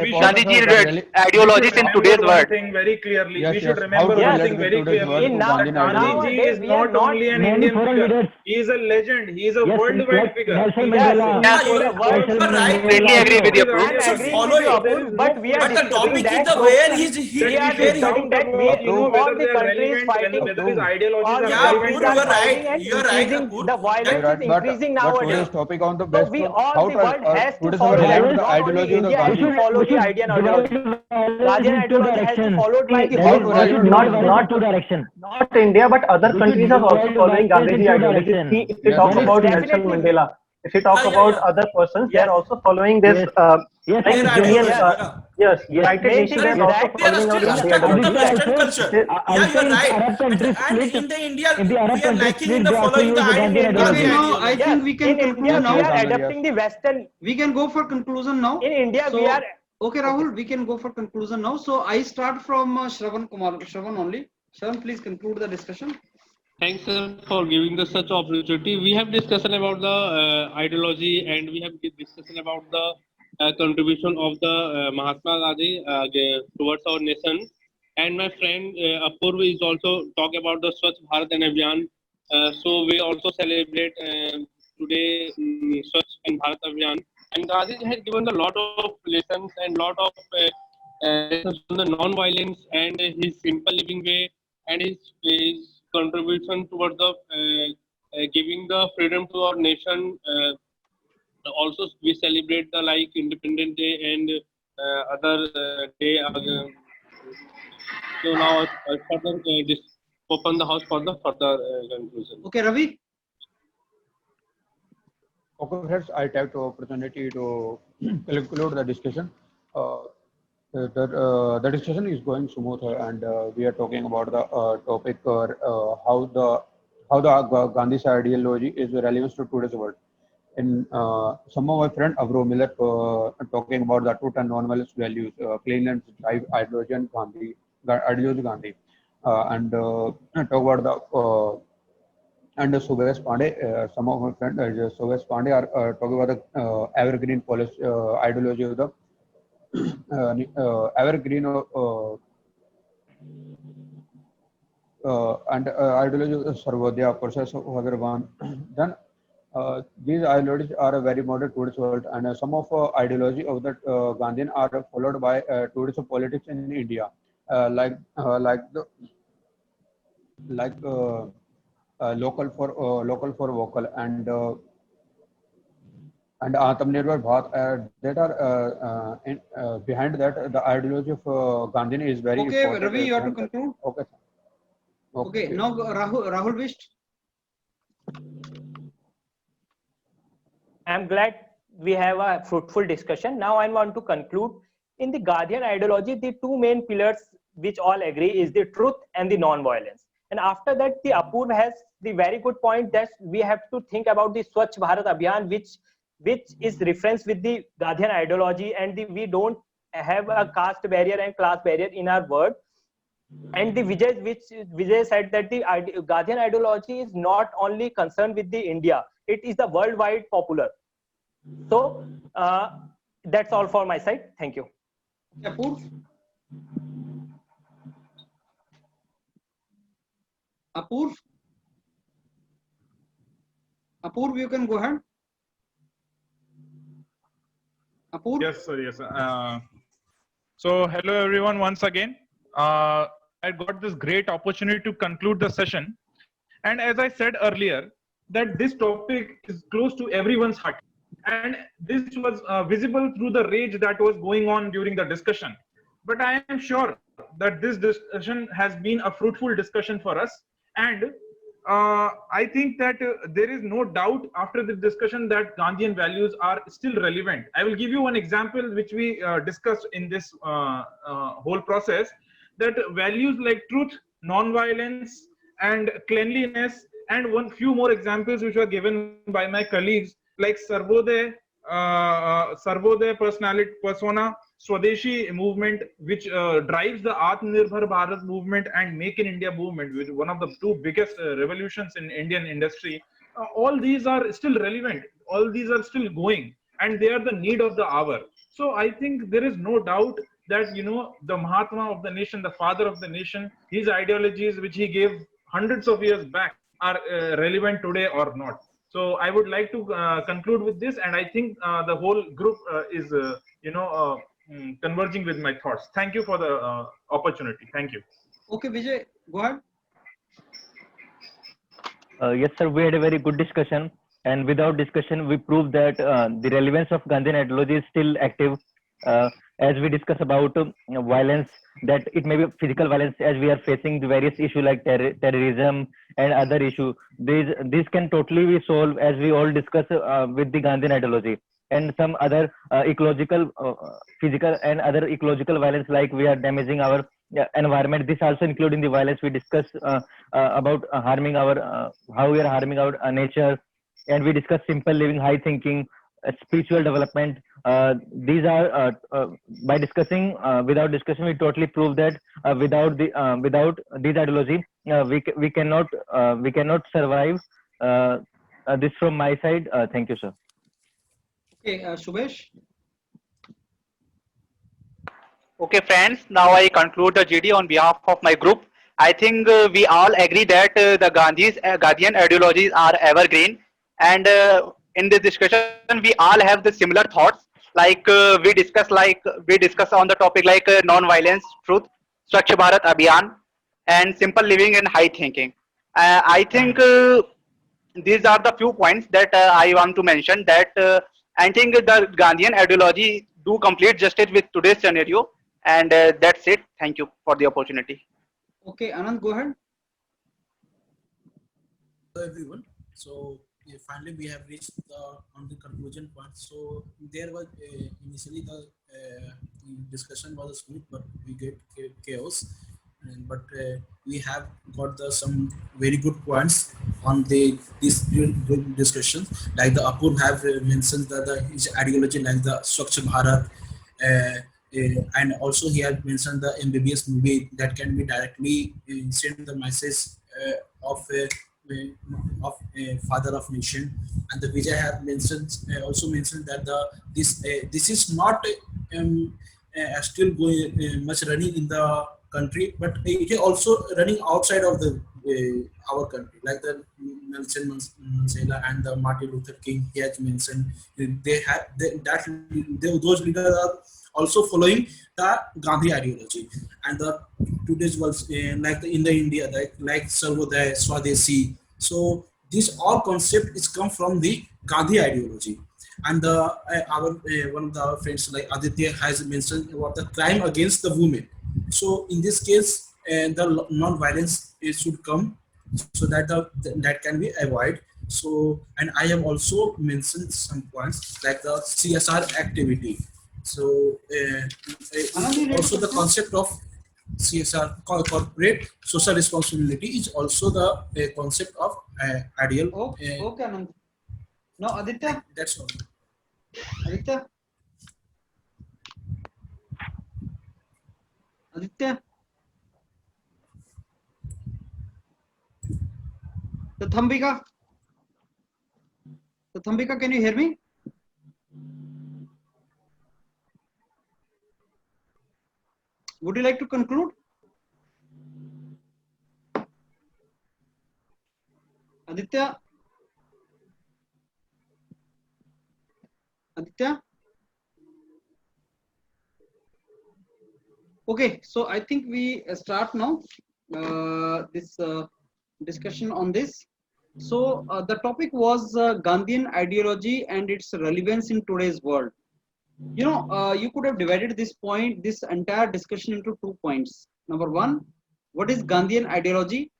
ideologies in today's one world. thing very clearly. Yes, We should yes. remember How to one relate thing with very today's clearly. world to Gandhian ideology. Gandhiji is not only an Indian figure. He is a legend. He is a worldwide figure. Yes, Completely agree with you, Apurv. I'm should agreeing follow with you, it. Apurv, but we are But the discussing topic is that the where question. he We are where he discussing that we all whether the they are countries relevant, fighting whether his ideologies all are the Yeah, countries Apurv, are you are right. fighting and You are right, increasing. Apurv. The violence Right, is but increasing today's nowadays. topic on the So best we of all how the to world has to today's follow our that. relevant the Not only ideology of the India has to Gandhi. follow the Gandhian ideology. Gandhian ideology has to followed by the How whole to world. relate Not two direction. Not India, but other countries are also following Gandhiji ideology. See, if we Yes, talk yes. about Nelson Definitely. Mandela, if we talk about other persons, they are also following this. Like Their Union, ideology, yes, United Main Nations thing is is also that they are following our still Gandhi stuck in the ideology. Western culture. Yeah, you are right. And in the India, we are lacking in the following the Gandhi Okay, now I ideology. think we can In India, conclude we now. are Yes. adopting the Western. We can go for conclusion now. In India, we are. Okay, Rahul, we can go for conclusion now. So I start from Shravan Kumar. Shravan only. Shravan, please conclude the discussion. Thanks, sir, for giving us such opportunity. We have discussion about the ideology, and we have discussion about the contribution of the Mahatma Gandhi towards our nation. And my friend Apurv is also talk about the Swachh Bharat Abhiyan. So we also celebrate today Swachh and Bharat Abhiyan. And Gandhi has given a lot of lessons and lot of lessons on the non-violence and his simple living way and his contribution towards the giving the freedom to our nation. Also, we celebrate the like Independence Day and other day. So now I further open the house for the further conclusion. Okay, Ravi. Okay, friends, I take the opportunity to conclude the discussion. The discussion is going smooth, and we are talking about the topic how the Gandhi's ideology is relevant to today's world. In some of my friend Avro Miller talking about the truth and non-violence values, Cleveland drive ideology Gandhi, and talk about the and Subesh Pandey, some of my friends, Subesh Pandey are talking about the evergreen policy ideology of the evergreen and ideology of the Sarvodaya process of Bhagavan. Then these ideologies are a very modern today's world, and some of ideology of the Gandhian are followed by today's politics in India, like local for vocal and Atmanirbhar Bharat that are behind that the ideology of Gandhian is very Okay, important. Ravi, you have to conclude. Okay. Okay, now Rahul Vist. I'm glad we have a fruitful discussion. Now I want to conclude. In the Gandhian ideology, the two main pillars which all agree is the truth and the non-violence. And after that, the Apurv has the very good point that we have to think about the Swachh Bharat Abhiyan, which is reference with the Gandhian ideology, and we don't have a caste barrier and class barrier in our world. And the Vijay said that the Gandhian ideology is not only concerned with the India, it is the worldwide popular. So that's all for my side. Thank you. Apurv. Apurv, you can go ahead. Apurv. Yes, sir. Yes, sir. So hello everyone once again. I got this great opportunity to conclude the session. And as I said earlier, that this topic is close to everyone's heart. And this was visible through the rage that was going on during the discussion. But I am sure that this discussion has been a fruitful discussion for us. And I think that there is no doubt after the discussion that Gandhian values are still relevant. I will give you one example which we discussed in this whole process, that values like truth, non-violence, and cleanliness, and one few more examples which were given by my colleagues like Sarvodaya personality persona, Swadeshi movement, which drives the Atmanirbhar Bharat movement and Make in India movement, which is one of the two biggest revolutions in Indian industry. All these are still relevant. All these are still going, and they are the need of the hour. So I think there is no doubt that the Mahatma of the nation, the father of the nation, his ideologies which he gave hundreds of years back are relevant today or not. So I would like to conclude with this, and I think the whole group is converging with my thoughts. Thank you for the opportunity. Thank you. Okay, Vijay, go ahead. Yes, sir. We had a very good discussion, and without discussion, we proved that the relevance of Gandhian ideology is still active. As we discuss about violence, that it may be physical violence, as we are facing the various issues like terrorism and other issues. These can totally be solved as we all discuss with the Gandhian ideology. And some other ecological, physical, and other ecological violence, like we are damaging our environment. This also including the violence we discuss about harming our how we are harming our nature, and we discuss simple living, high thinking, spiritual development. These are by discussing without discussion, we totally prove that without this ideology, we cannot survive. This from my side. Thank you, sir. Okay, Subhesh. Okay, friends, now I conclude the GD on behalf of my group. I think we all agree that the Gandhian ideologies are evergreen, and in this discussion, we all have the similar thoughts. We discuss on the topic like non-violence, truth, Swachh Bharat Abhiyan, and simple living and high thinking. I think these are the few points that I want to mention. That I think the Gandhian ideology do complete justice with today's scenario, and that's it. Thank you for the opportunity. Okay, Anand, go ahead. Hello everyone. So finally we have reached on the conclusion part. So there was initially the discussion was smooth, but we get chaos. But we have got some very good points on this good discussion. Like the Apur have mentioned his ideology like the Swachh Bharat, and also he had mentioned the MBBS movie that can be directly send the message of father of nation. And the Vijay have mentioned also mentioned that this is not still going much running in the country, but it is also running outside of the our country, like the Nelson Mandela and the Martin Luther King. He has mentioned those leaders are also following the Gandhi ideology, and the today's world like in the India like Sarvodaya, Swadeshi. So this all concept is come from the Gandhi ideology. And our one of our friends like Aditya has mentioned about the crime against the women. So in this case, the non-violence should come so that that can be avoided. So, and I have also mentioned some points like the CSR activity. So also the concept of CSR, corporate social responsibility, is also the concept of ideal. Okay, Anand. Now Aditya. That's all. Aditya. Aditya. The Thambika. The Thambika, can you hear me? Would you like to conclude? Aditya? Aditya? Okay, so I think we start now. discussion on this. So the topic was Gandhian ideology and its relevance in today's world. You could have divided this entire discussion into 2 points. Number one, what is Gandhian ideology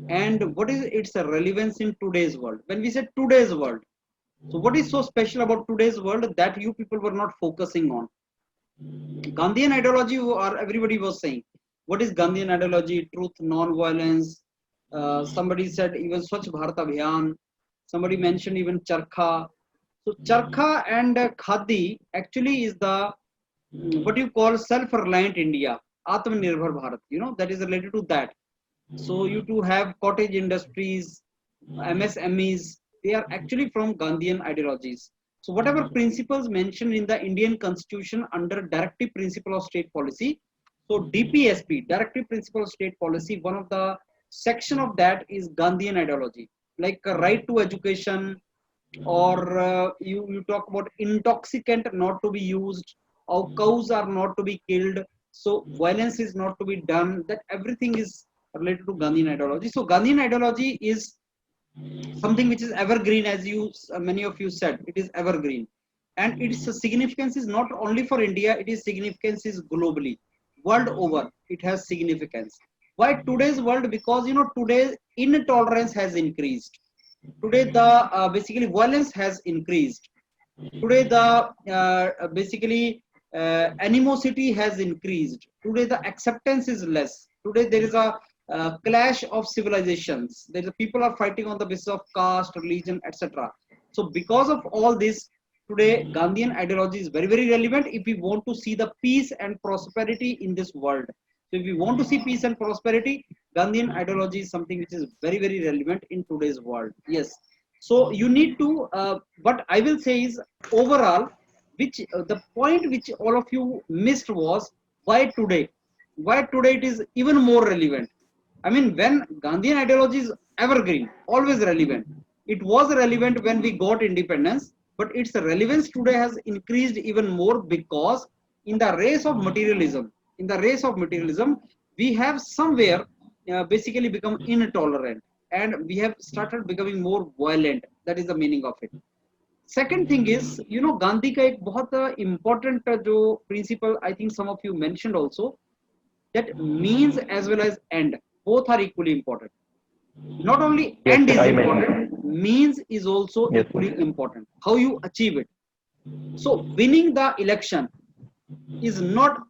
and what is its relevance in today's world? When we say today's world, so what is so special about today's world that you people were not focusing on? Gandhian ideology, or everybody was saying, what is Gandhian ideology? Truth, non-violence. Somebody said even Swachh Bharat Abhiyan. Somebody mentioned even Charkha. So Charkha and Khadi actually is the what you call self-reliant India, Atmanirbhar Bharat. That is related to that. So you too have cottage industries, MSMEs. They are actually from Gandhian ideologies. So whatever principles mentioned in the Indian Constitution under Directive Principle of State Policy, so DPSP, Directive Principle of State Policy, one of the section of that is Gandhian ideology, like right to education, or you talk about intoxicant not to be used, or cows are not to be killed, so violence is not to be done. That everything is related to Gandhian ideology. So Gandhian ideology is something which is evergreen, as many of you said, it is evergreen, and its significance is not only for India, its significance is globally, world over. It has significance. Why today's world? Because today intolerance has increased. Today the basically violence has increased. Today the basically animosity has increased. Today the acceptance is less. Today there is a clash of civilizations. People are fighting on the basis of caste, religion, etc. So because of all this, today Gandhian ideology is very, very relevant if we want to see the peace and prosperity in this world. So if we want to see peace and prosperity, Gandhian ideology is something which is very, very relevant in today's world. Yes. So you need to, what I will say is overall, the point which all of you missed was why today? Why today it is even more relevant? I mean, when Gandhian ideology is evergreen, always relevant. It was relevant when we got independence, but its relevance today has increased even more because in the race of materialism, we have somewhere basically become intolerant and we have started becoming more violent. That is the meaning of it. Second thing is, Gandhi का एक बहुत important जो principle, I think some of you mentioned also, that means as well as end, both are equally important. Not only Yes, end is I important, means is also Yes, equally important. How you achieve it. So winning the election is not,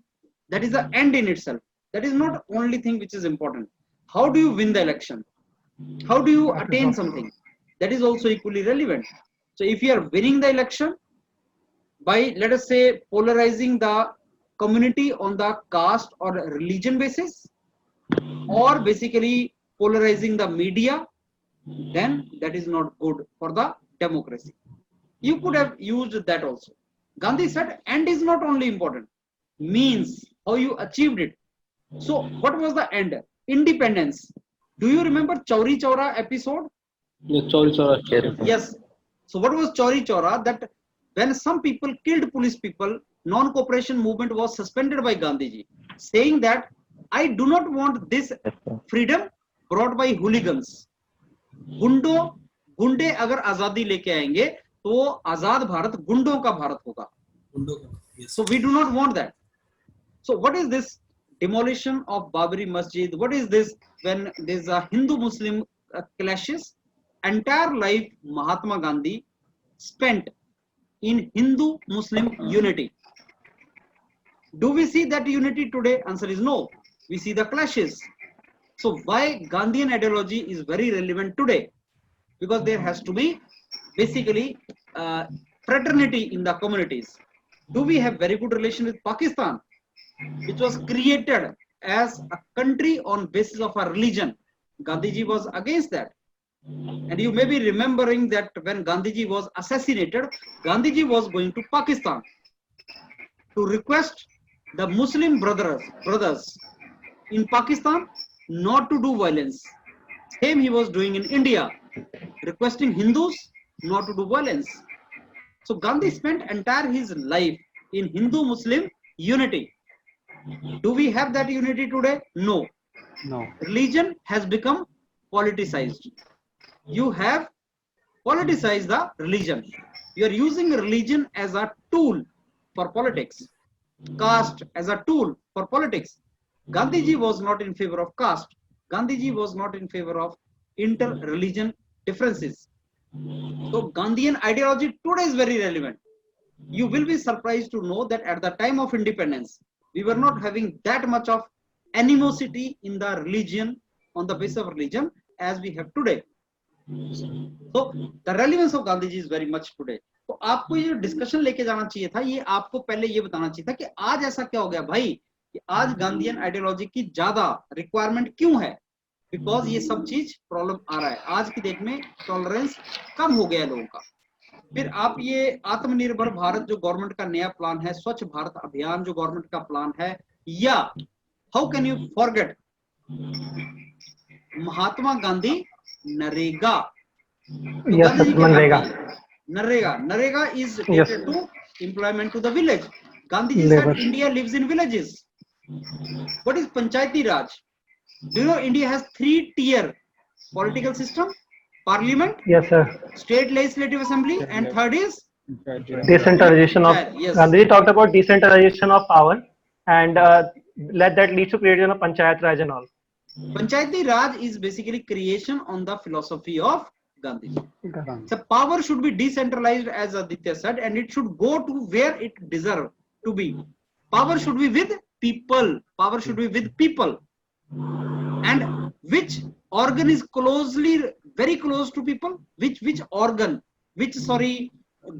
that is the end in itself. That is not only thing which is important. How do you win the election? How do you attain something? That is also equally relevant. So if you are winning the election by, let us say, polarizing the community on the caste or religion basis, or basically polarizing the media, then that is not good for the democracy. You could have used that also. Gandhi said end is not only important, means how you achieved it. So what was the end? Independence. Do you remember Chauri Chaura episode? Yes, sorry, sir. Yes. So what was Chauri Chaura? That when some people killed police people, non-cooperation movement was suspended by Gandhiji, saying that I do not want this freedom brought by hooligans. गुंडे अगर आजादी लेके आएंगे तो आजाद भारत गुंडों का भारत होगा. So we do not want that. So what is this demolition of Babri Masjid? What is this when there's a Hindu-Muslim clashes? Entire life Mahatma Gandhi spent in Hindu-Muslim unity. Do we see that unity today? Answer is no. We see the clashes. So why Gandhian ideology is very relevant today? Because there has to be basically fraternity in the communities. Do we have very good relation with Pakistan, which was created as a country on basis of a religion? Gandhiji was against that. And you may be remembering that when Gandhiji was assassinated, Gandhiji was going to Pakistan to request the Muslim brothers in Pakistan not to do violence. Same he was doing in India, requesting Hindus not to do violence. So Gandhi spent entire his life in Hindu-Muslim unity. Do we have that unity today? No. No. Religion has become politicized. You have politicized the religion. You are using religion as a tool for politics, caste as a tool for politics. Gandhiji was not in favor of caste. Gandhiji was not in favor of inter-religion differences. So Gandhian ideology today is very relevant. You will be surprised to know that at the time of independence, we were not having that much of animosity in the religion, on the basis of religion, as we have today. So the relevance of Gandhiji is very much today. तो आपको ये discussion लेके जाना चाहिए था, ये आपको पहले ये बताना चाहिए था कि आज ऐसा क्या हो गया भाई कि आज गांधीयन आइडियोलॉजी की ज्यादा रिक्वायरमेंट क्यों है? बिकॉज ये सब चीज प्रॉब्लम आ रहा है। आज की डेट में टॉलरेंस कम हो गया है लोगों का। फिर आप ये आत्मनिर्भर भारत जो गवर्नमेंट का नया प्लान है, स्वच्छ भारत अभियान जो गवर्नमेंट का प्लान है, या how can you forget Mahatma Gandhi NREGA? NREGA is related to employment to the village. Gandhiji said India lives in villages. What is Panchayati Raj? Do you know India has 3-tier political system? Parliament, yes sir, state legislative assembly, and third is decentralization of yes. Gandhiji talked about decentralization of power and let that lead to creation of Panchayat Raj and all. Panchayati Raj is basically creation on the philosophy of Gandhi. So power should be decentralized, as Aditya said, and it should go to where it deserves to be. Power should be with people. Power should be with people. And which organ is very close to people? Which organ?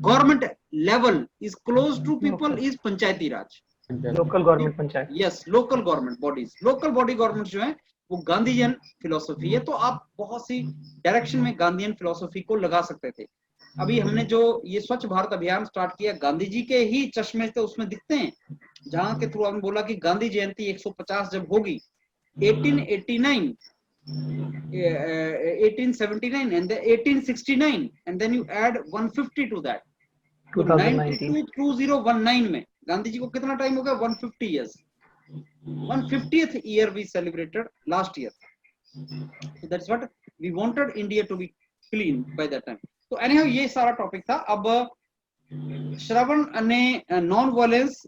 Government level is close to people is Panchayati Raj. Local government panchayat. Yes, local government bodies. Local body governments जो है वो Gandhian philosophy है। तो आप बहुत सी direction में Gandhian philosophy को लगा सकते थे। अभी हमने जो ये स्वच्छ भारत अभियान स्टार्ट किया, गांधी जी के ही चश्मे तो उसमें दिखते हैं, जहां के थ्रू हमने बोला कि गांधी जयंती 150 जब होगी 1889, 1879 and then 1869 and then you add 150 to that, 2019 में गांधी जी को कितना टाइम हो गया? 150 years. 150th year we celebrated last year. So that's what we wanted India to be clean by that time. So anyhow ये सारा टॉपिक था। अब श्रवण ने non violence,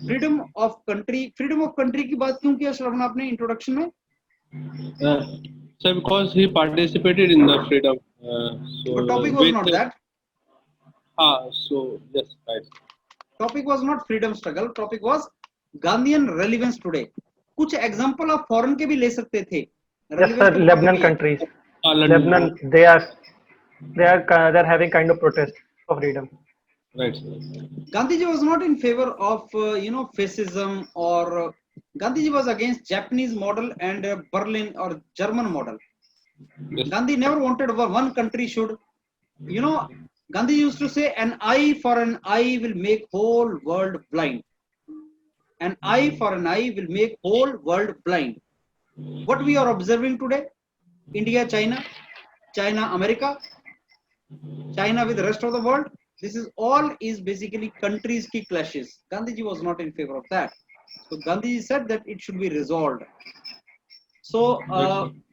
freedom of country की बात क्यों किया श्रवण आपने इंट्रोडक्शन में? Sir, because he participated in the freedom. But topic was not that. So yes, right. Topic was not freedom struggle. Topic was Gandhian relevance today. कुछ example आप foreign के भी ले सकते थे। Yes sir, Lebanon countries. Lebanon, they are having kind of protest for freedom. Right. Gandhiji was not in favor of fascism, or Gandhiji was against Japanese model and Berlin or German model. Yes. Gandhi never wanted one country should, Gandhi used to say an eye for an eye will make whole world blind. An eye for an eye will make whole world blind. What we are observing today, India, China, America, China with the rest of the world, this is all is basically countries ki clashes. Gandhiji was not in favor of that. So Gandhiji said that it should be resolved. So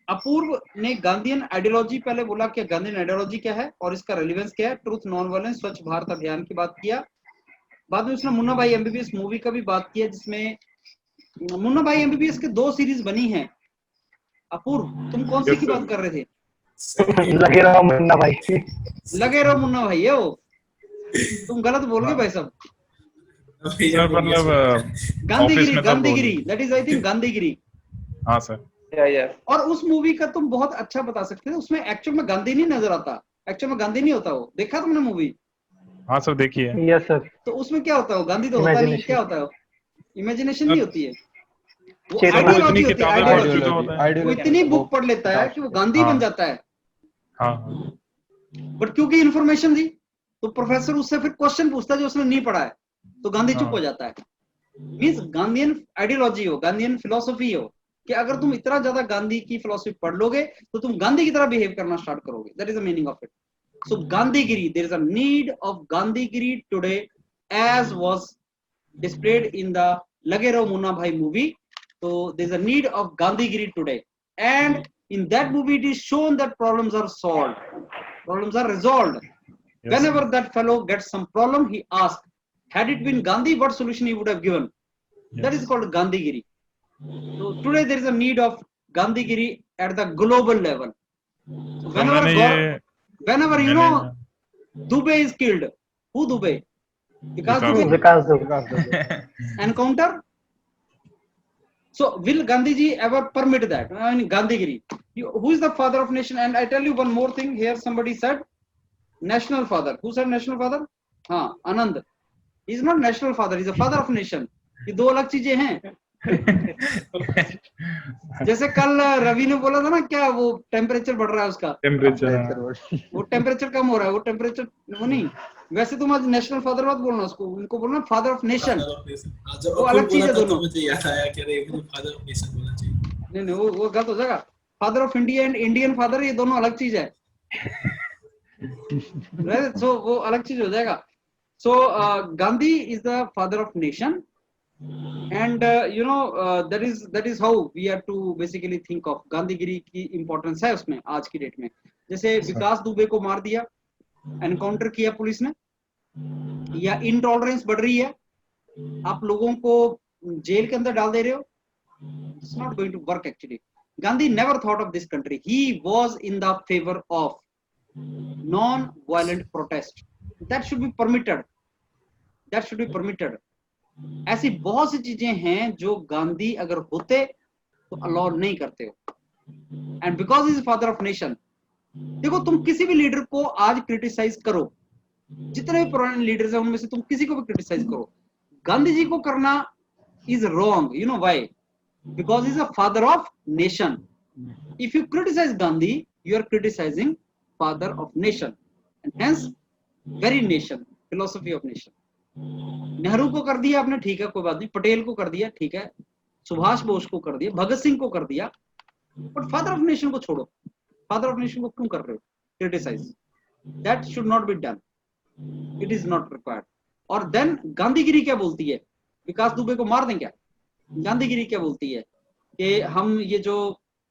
अपूर्व ने Gandhian ideology पहले बोला कि Gandhian ideology क्या है और इसका relevance क्या है, ट्रूथ नॉन वायलेंस, स्वच्छ भारत अभियान की बात किया। बाद में उसने मुन्ना भाई एमबीबीएस मूवी का भी बात किया, जिसमें मुन्ना भाई एमबीबीएस के 2 सीरीज बनी हैं। अपूर्व तुम कौन सी की बात कर रहे थे? लगे रहो मुन्ना भाई, लगे रहो मुन्ना भाई है वो, तुम गलत बोल गए भाई साहब। Gandhigiri that is I think Gandhigiri. हाँ सर। और उस मूवी का तुम बहुत अच्छा बता सकते थे, उसमें एक्चुअल में गांधी नहीं नजर आता, एक्चुअल में गांधी नहीं होता वो। देखा तुमने मूवी? हाँ सर देखिए। Yes sir. तो उसमें क्या होता है? गांधी तो होता नहीं, क्या होता है? इमेजिनेशन नहीं होती है, वो आइडियोलॉजी होती है। आइडियोलॉजी वो इतनी बुक पढ़ लेता है कि वो गांधी बन जाता है। बट क्योंकि इंफॉर्मेशन दी तो प्रोफेसर उससे फिर क्वेश्चन पूछता है जो उसने नहीं पढ़ा है, तो गांधी चुप हो जाता है। मींस गांधीयन आइडियोलॉजी हो, गांधीयन फिलोसफी हो कि अगर तुम इतना ज्यादा गांधी की फिलोसफी पढ़ लोगे तो तुम गांधी की तरह बिहेव करना स्टार्ट करोगे। That is the meaning of it. So Gandhigiri, there is a need of Gandhigiri today as was displayed in the Lage Raho Munna Bhai movie. So there is a need of Gandhigiri today, and In that movie, it is shown that problems are solved, problems are resolved. Yes. Whenever that fellow gets some problem, he asks, had it been Gandhi, what solution he would have given? That is called Gandhigiri. So today there is a need of Gandhigiri at the global level. So whenever you know Dubey is killed, who Dubey? Because Vikas Dubey. Encounter. So will Gandhiji ever permit that? I mean, Gandhigiri. Who is the father of nation? And I tell you one more thing. Here somebody said national father. Who said national father? Anand. He is not national father. He is a father of nation. ये दो अलग चीजें हैं. जैसे कल रवि ने बोला था ना, क्या वो टेम्परेचर बढ़ रहा है उसका, वो टेम्परेचर कम हो रहा है, वो टेम्परेचर वो नहीं. वैसे तुम आज नेशनल फादर मत बोलना उसको, उनको बोलना फादर ऑफ नेशन. वो अलग चीज है दोनों. नहीं वो गलत हो जाएगा. Father of India and Indian father, ये दोनों अलग चीज है. सो वो अलग चीज हो जाएगा. So Gandhi is the father of nation, and that is how we have to basically think of Gandhigiri की importance है उसमें आज की डेट में. जैसे विकास दुबे को मार दिया, एनकाउंटर किया पुलिस ने, या इंटॉलरेंस बढ़ रही है, आप लोगों को जेल के अंदर डाल दे रहे हो. It's not going to work actually. Gandhi never thought of this country. He was in the favor of non-violent protest. That should be permitted. That should be permitted. ऐसी बहुत सी चीजें हैं जो गांधी अगर होते तो अलाउ नहीं करते हो. And because is father of nation. देखो, तुम किसी भी लीडर को आज क्रिटिसाइज करो, जितने भी पुराने लीडर्स हैं उनमें से तुम किसी को भी क्रिटिसाइज करो, गांधी जी को करना is wrong. You know why? Because is a father of nation. If you criticise Gandhi, you are criticising father of nation, and hence very nation, philosophy of nation. Nehru को कर दिया आपने, ठीक है, कोई बात नहीं. पटेल को कर दिया, ठीक है. सुभाष बोस को कर दिया, भगत सिंह को कर दिया, बट फादर ऑफ नेशन को छोड़ो. फादर ऑफ नेशन को क्यों कर रहे हो criticise? That should not be done. It is not required. और देन गांधीगिरी क्या बोलती है? विकास दुबे को मार दें क्या? गांधीगिरी क्या बोलती है कि हम ये जो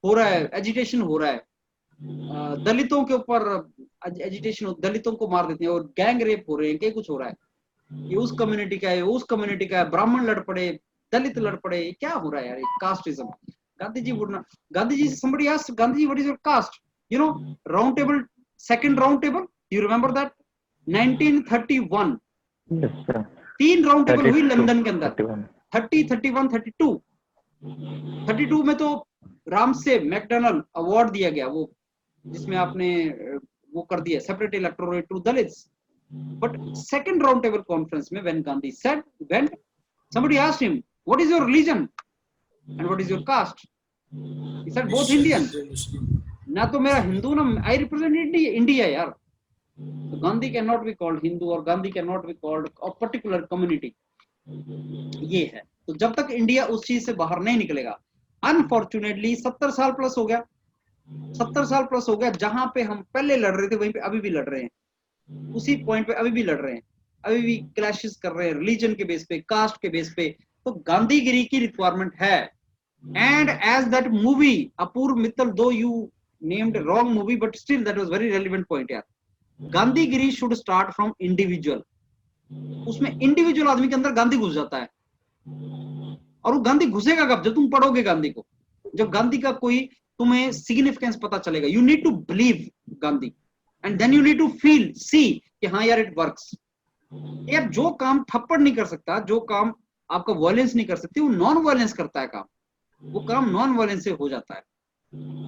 हो रहा है, एजिटेशन हो रहा है, दलितों के ऊपर एजिटेशन, दलितों को मार देते हैं और गैंग रेप हो रहे हैं, क्या कुछ हो रहा है, ये उस कम्युनिटी का है, उस कम्युनिटी का है, ब्राह्मण लड़ पड़े, दलित लड़ पड़े, क्या हो रहा है यार? Casteism. Gandhi ji would not. Gandhi ji, somebody asked Gandhi, what is your caste? You know, round table, second round table, you remember that? 1931. Yes, sir. 3 round table हुई लंदन के अंदर. 30, 31, 32. 32 में तो राम से मैकडोनल्ड अवार्ड दिया गया, वो जिसमें आपने वो कर दिया, separate electorate to Dalits. But second round table conference में when Gandhi said, when somebody asked him, what is your religion and what is your caste? He said both Indian. ना तो मेरा हिंदू ना, I represent India यार. So Gandhi cannot be called Hindu or Gandhi cannot be called a particular community. ये है. तो जब तक इंडिया उस चीज से बाहर नहीं निकलेगा, अनफॉर्चुनेटली 70 साल प्लस हो गया, 70 साल प्लस हो गया, जहां पे हम पहले लड़ रहे थे वहीं पे अभी भी लड़ रहे हैं, उसी पॉइंट पे अभी भी लड़ रहे हैं, अभी भी क्लैशेस कर रहे हैं रिलीजन के बेस पे, कास्ट के बेस पे. तो गांधीगिरी की रिक्वायरमेंट है. And as that movie Apurva Mittal, though you named wrong movie but still that was very relevant point यार. Gandhigiri should start from individual. उसमें इंडिविजुअल आदमी के अंदर गांधी घुस जाता है. और वो गांधी घुसेगा कब? जब तुम पढ़ोगे गांधी को, जब गांधी का कोई तुम्हें सिग्निफिकेंस पता चलेगा. You need to believe Gandhi and then you need to feel, see कि हाँ यार इट वर्क्स. यार जो काम थप्पड़ नहीं कर सकता, जो काम आपका वायलेंस नहीं कर सकती, वो नॉन वायलेंस करता है काम. वो काम नॉन वायलेंस से हो जाता है.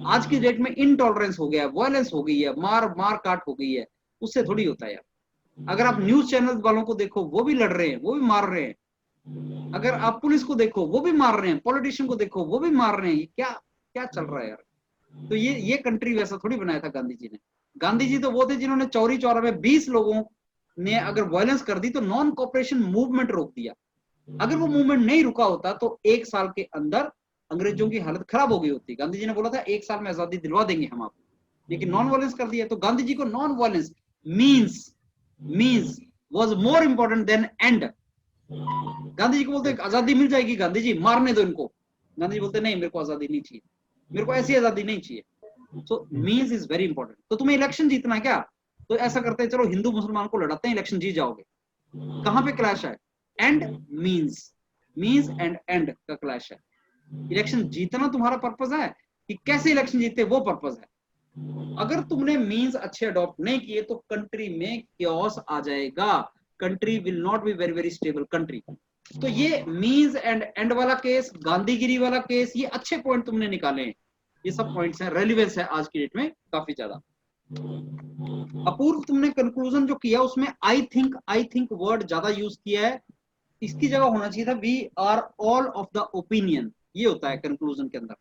आज की डेट में इनटॉलरेंस हो गया है, वायलेंस हो गई है, मार काट हो गई है, उससे थोड़ी होता है यार. अगर आप न्यूज चैनल वालों को देखो, वो भी लड़ रहे हैं, वो भी मार रहे हैं. अगर आप पुलिस को देखो, वो भी मार रहे हैं. पॉलिटिशियन को देखो, वो भी मार रहे हैं. क्या क्या चल रहा है यार? तो ये कंट्री वैसा थोड़ी बनाया था गांधी जी ने. गांधी जी तो वो थे जिन्होंने चौरी चौरा में 20 लोगों ने अगर वायलेंस कर दी तो नॉन कॉपरेशन मूवमेंट रोक दिया. अगर वो मूवमेंट नहीं रुका होता तो 1 साल के अंदर अंग्रेजों की हालत खराब हो गई होती. गांधी जी ने बोला था 1 साल में आजादी दिलवा देंगे हम आपको, लेकिन नॉन वायलेंस कर दिया. तो गांधी जी को non violence means was more important than end. Gandhi ji को बोलते आजादी मिल जाएगी, गांधी जी मारने दो इनको. गांधी जी बोलते नहीं, मेरे को आजादी नहीं चाहिए, मेरे को ऐसी आजादी नहीं चाहिए. So means is very important. तो तुम्हें इलेक्शन जीतना है क्या, तो ऐसा करते हैं, चलो हिंदू मुसलमान को लड़ाते हैं, इलेक्शन जीत जाओगे। कहां पे क्लैश है? And means, means and and का क्लैश है। इलेक्शन जीतना तुम्हारा पर्पस है कि कैसे इलेक्शन जीते वो पर्पस है। अगर तुमने मीन्स अच्छे अडॉप्ट नहीं किए तो कंट्री में क्योस आ जाएगा, country will not be very very stable country. तो ये मीन्स एंड एंड वाला केस, गांधीगिरी वाला केस, ये अच्छे पॉइंट तुमने निकाले हैं, ये सब पॉइंट्स हैं, रेलिवेंस है आज की डेट में काफी ज्यादा। अपूर्व, तुमने कंक्लूजन जो किया उसमें आई थिंक वर्ड ज्यादा यूज किया है, इसकी जगह होना चाहिए था we are all of the opinion, ये होता है कंक्लूजन के अंदर,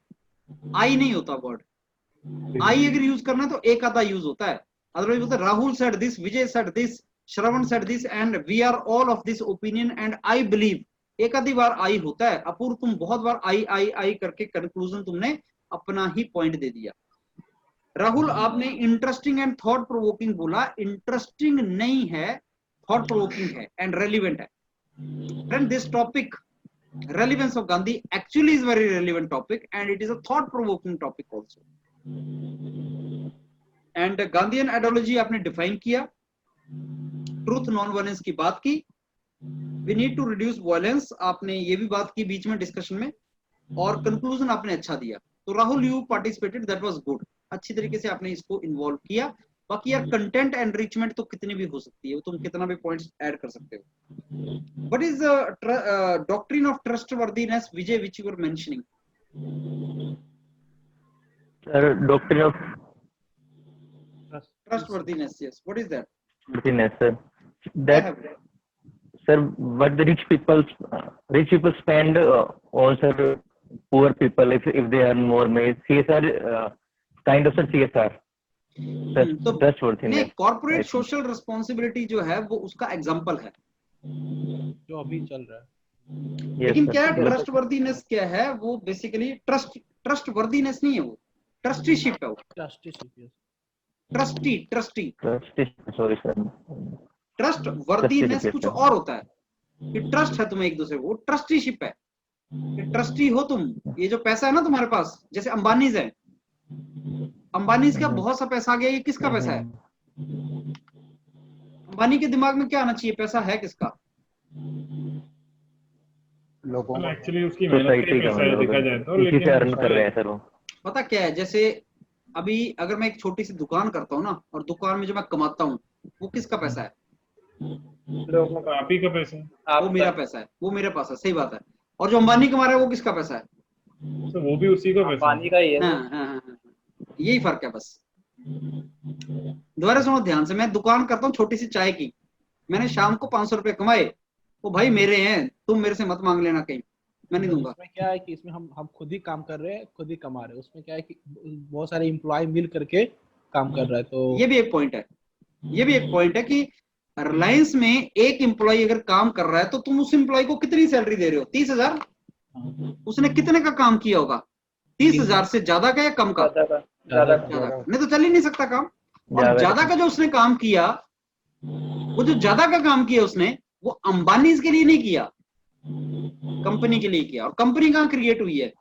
आई नहीं होता वर्ड। आई अगर यूज करना है तो एक आधा यूज होता है, अदरवाइज बोलते Rahul said this, Vijay said this, Shravan said this and we are all of this opinion and I believe, एक आधी बार आई होता है। अपूर्व, तुम बहुत बार आई करके कंक्लूजन तुमने अपना ही पॉइंट दे दिया। राहुल, आपने इंटरेस्टिंग एंड थॉट प्रोवोकिंग बोला, इंटरेस्टिंग नहीं है, थॉट प्रोवोकिंग है एंड रेलिवेंट है। Friend, this topic relevance of Gandhi actually is very relevant topic and it is a thought provoking topic also. And Gandhian ideology आपने define किया, truth non violence की बात की, we need to reduce violence आपने ये भी बात की बीच में डिस्कशन में, और कंक्लूजन आपने अच्छा दिया। तो Rahul, you participated, that was good, अच्छी तरीके से आपने इसको इन्वॉल्व किया। बाकी यार कंटेंट एनरिचमेंट तो कितनी भी हो सकती है, तुम कितना भी पॉइंट्स ऐड कर सकते हो। What is doctrine of trustworthiness, Vijay, which you were mentioning? Sir, doctrine of trustworthiness, yes, what is that? worthiness, sir. That, sir, what the rich people spend on, sir, poor people if they earn more. CSR, kind of sir, CSR. तो नहीं, corporate social responsibility जो है वो उसका example है जो अभी चल रहा है। लेकिन क्या ट्रस्टवर्दीनेस क्या है, वो बेसिकली ट्रस्टवर्दीनेस नहीं है, वो ट्रस्टीशिप है, वो ट्रस्टी सॉरी सर, ट्रस्टवर्दीनेस कुछ और होता है कि ट्रस्ट है तुम्हें एक दूसरे को, ट्रस्टीशिप है, ट्रस्टी हो तुम। ये जो पैसा है ना तुम्हारे पास, जैसे अंबानीज है, अंबानी का बहुत सा पैसा आ गया, ये किसका पैसा है? अंबानी के दिमाग में क्या आना चाहिए, पैसा है किसका? लोगों का, एक्चुअली उसकी मेहनत का पैसा है देखा जाए तो, इसी से अर्न कर रहे हैं सर वो। पता क्या है, जैसे अभी अगर मैं एक छोटी सी दुकान करता हूँ ना, और दुकान में जो मैं कमाता हूँ वो किसका पैसा है? आप ही का पैसा है, वो मेरा पैसा है, वो मेरे पास है, सही बात है। और जो अंबानी कमा रहा है वो किसका पैसा है? तो वो भी उसी का पैसा, पानी का ही है। हाँ, यही फर्क है बस। दोबारा सुनो ध्यान से, मैं दुकान करता हूँ छोटी सी चाय की, मैंने शाम को 500 रुपए कमाए, वो भाई मेरे हैं, तुम मेरे से मत मांग लेना कहीं, मैं नहीं दूंगा। इसमें क्या है कि इसमें हम खुद ही काम कर रहे हैं, खुद ही कमा रहे हैं। उसमें क्या है कि बहुत सारे एम्प्लॉय मिल करके काम कर रहा है। तो ये भी एक पॉइंट है, ये भी एक पॉइंट है कि रिलायंस में एक एम्प्लॉय अगर काम कर रहा है तो तुम उस एम्प्लॉय को कितनी सैलरी दे रहे हो? 30,000। उसने कितने का काम किया होगा? 30,000 से ज्यादा का या कम का? ज्यादा। नहीं तो चल ही नहीं सकता काम। और ज्यादा का जो उसने काम किया, वो जो ज्यादा का काम किया उसने, वो अंबानी के लिए नहीं किया, कंपनी के लिए किया। और कंपनी कहाँ क्रिएट हुई है?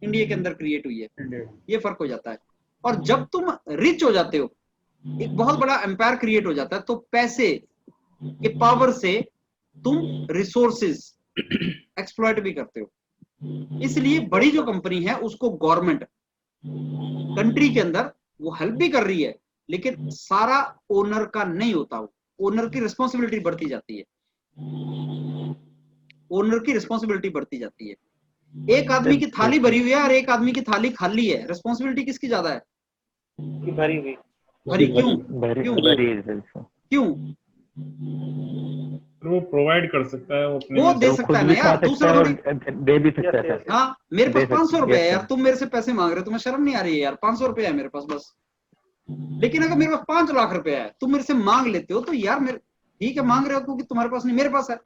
इंडिया के अंदर क्रिएट हुई है। ये फर्क हो जाता है। और जब तुम रिच हो जाते हो, एक बहुत बड़ा एम्पायर क्रिएट हो जाता है, तो पैसे के पावर से तुम रिसोर्सेज एक्सप्लॉइट भी करते हो। इसलिए बड़ी जो कंपनी है उसको गवर्नमेंट कंट्री के अंदर वो हेल्प भी कर रही है, लेकिन सारा ओनर का नहीं होता। वो ओनर की रिस्पॉन्सिबिलिटी बढ़ती जाती है, ओनर की रिस्पॉन्सिबिलिटी बढ़ती जाती है। एक आदमी की थाली भरी हुई है और एक आदमी की थाली खाली है, रिस्पॉन्सिबिलिटी किसकी ज्यादा है? भरी हुई। भरी। क्यों? क्यों? वो प्रोवाइड कर सकता है, वो दे सकता है ना यार, दूसरा दे भी सकता है। हाँ, मेरे पास 500 रुपए है यार, तुम मेरे से पैसे मांग रहे हो, तुम्हें शर्म नहीं आ रही है यार? 500 रुपए है मेरे पास बस। लेकिन अगर मेरे पास 5 लाख रुपए है, तुम मेरे से मांग लेते हो, तो यार मेरे ठीक है, मांग रहे हो क्योंकि तुम्हारे पास नहीं, मेरे पास है।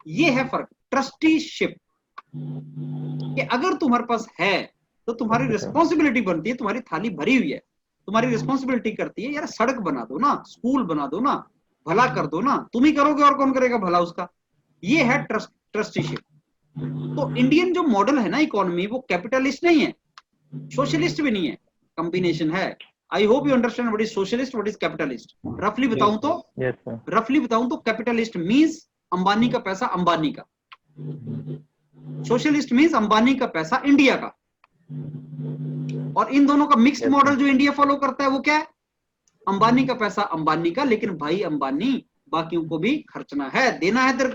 ये है फर्क, ट्रस्टीशिप। कि अगर तुम्हारे पास है तो तुम्हारी रिस्पॉन्सिबिलिटी बनती है, तुम्हारी थाली भरी हुई है, तुम्हारी रिस्पॉन्सिबिलिटी करती है, यार सड़क बना दो ना, स्कूल बना दो ना, भला कर दो ना, तुम ही करोगे और कौन करेगा भला उसका? ये है ट्रस्टीशिप। तो इंडियन जो मॉडल है ना इकोनॉमी, वो कैपिटलिस्ट नहीं है, सोशलिस्ट भी नहीं है, कॉम्बिनेशन है. I hope you understand what is socialist, what is capitalist. रफली बताऊं तो, Yes, sir. रफली बताऊं तो कैपिटलिस्ट मींस अंबानी का पैसा अंबानी का, सोशलिस्ट मींस अंबानी का पैसा इंडिया का. और इन दोनों का मिक्स्ड मॉडल जो इंडिया फॉलो करता है वो क्या है? अंबानी का पैसा अंबानी का, लेकिन भाई अंबानी बाकियों को भी खर्चना है, देना है तेरे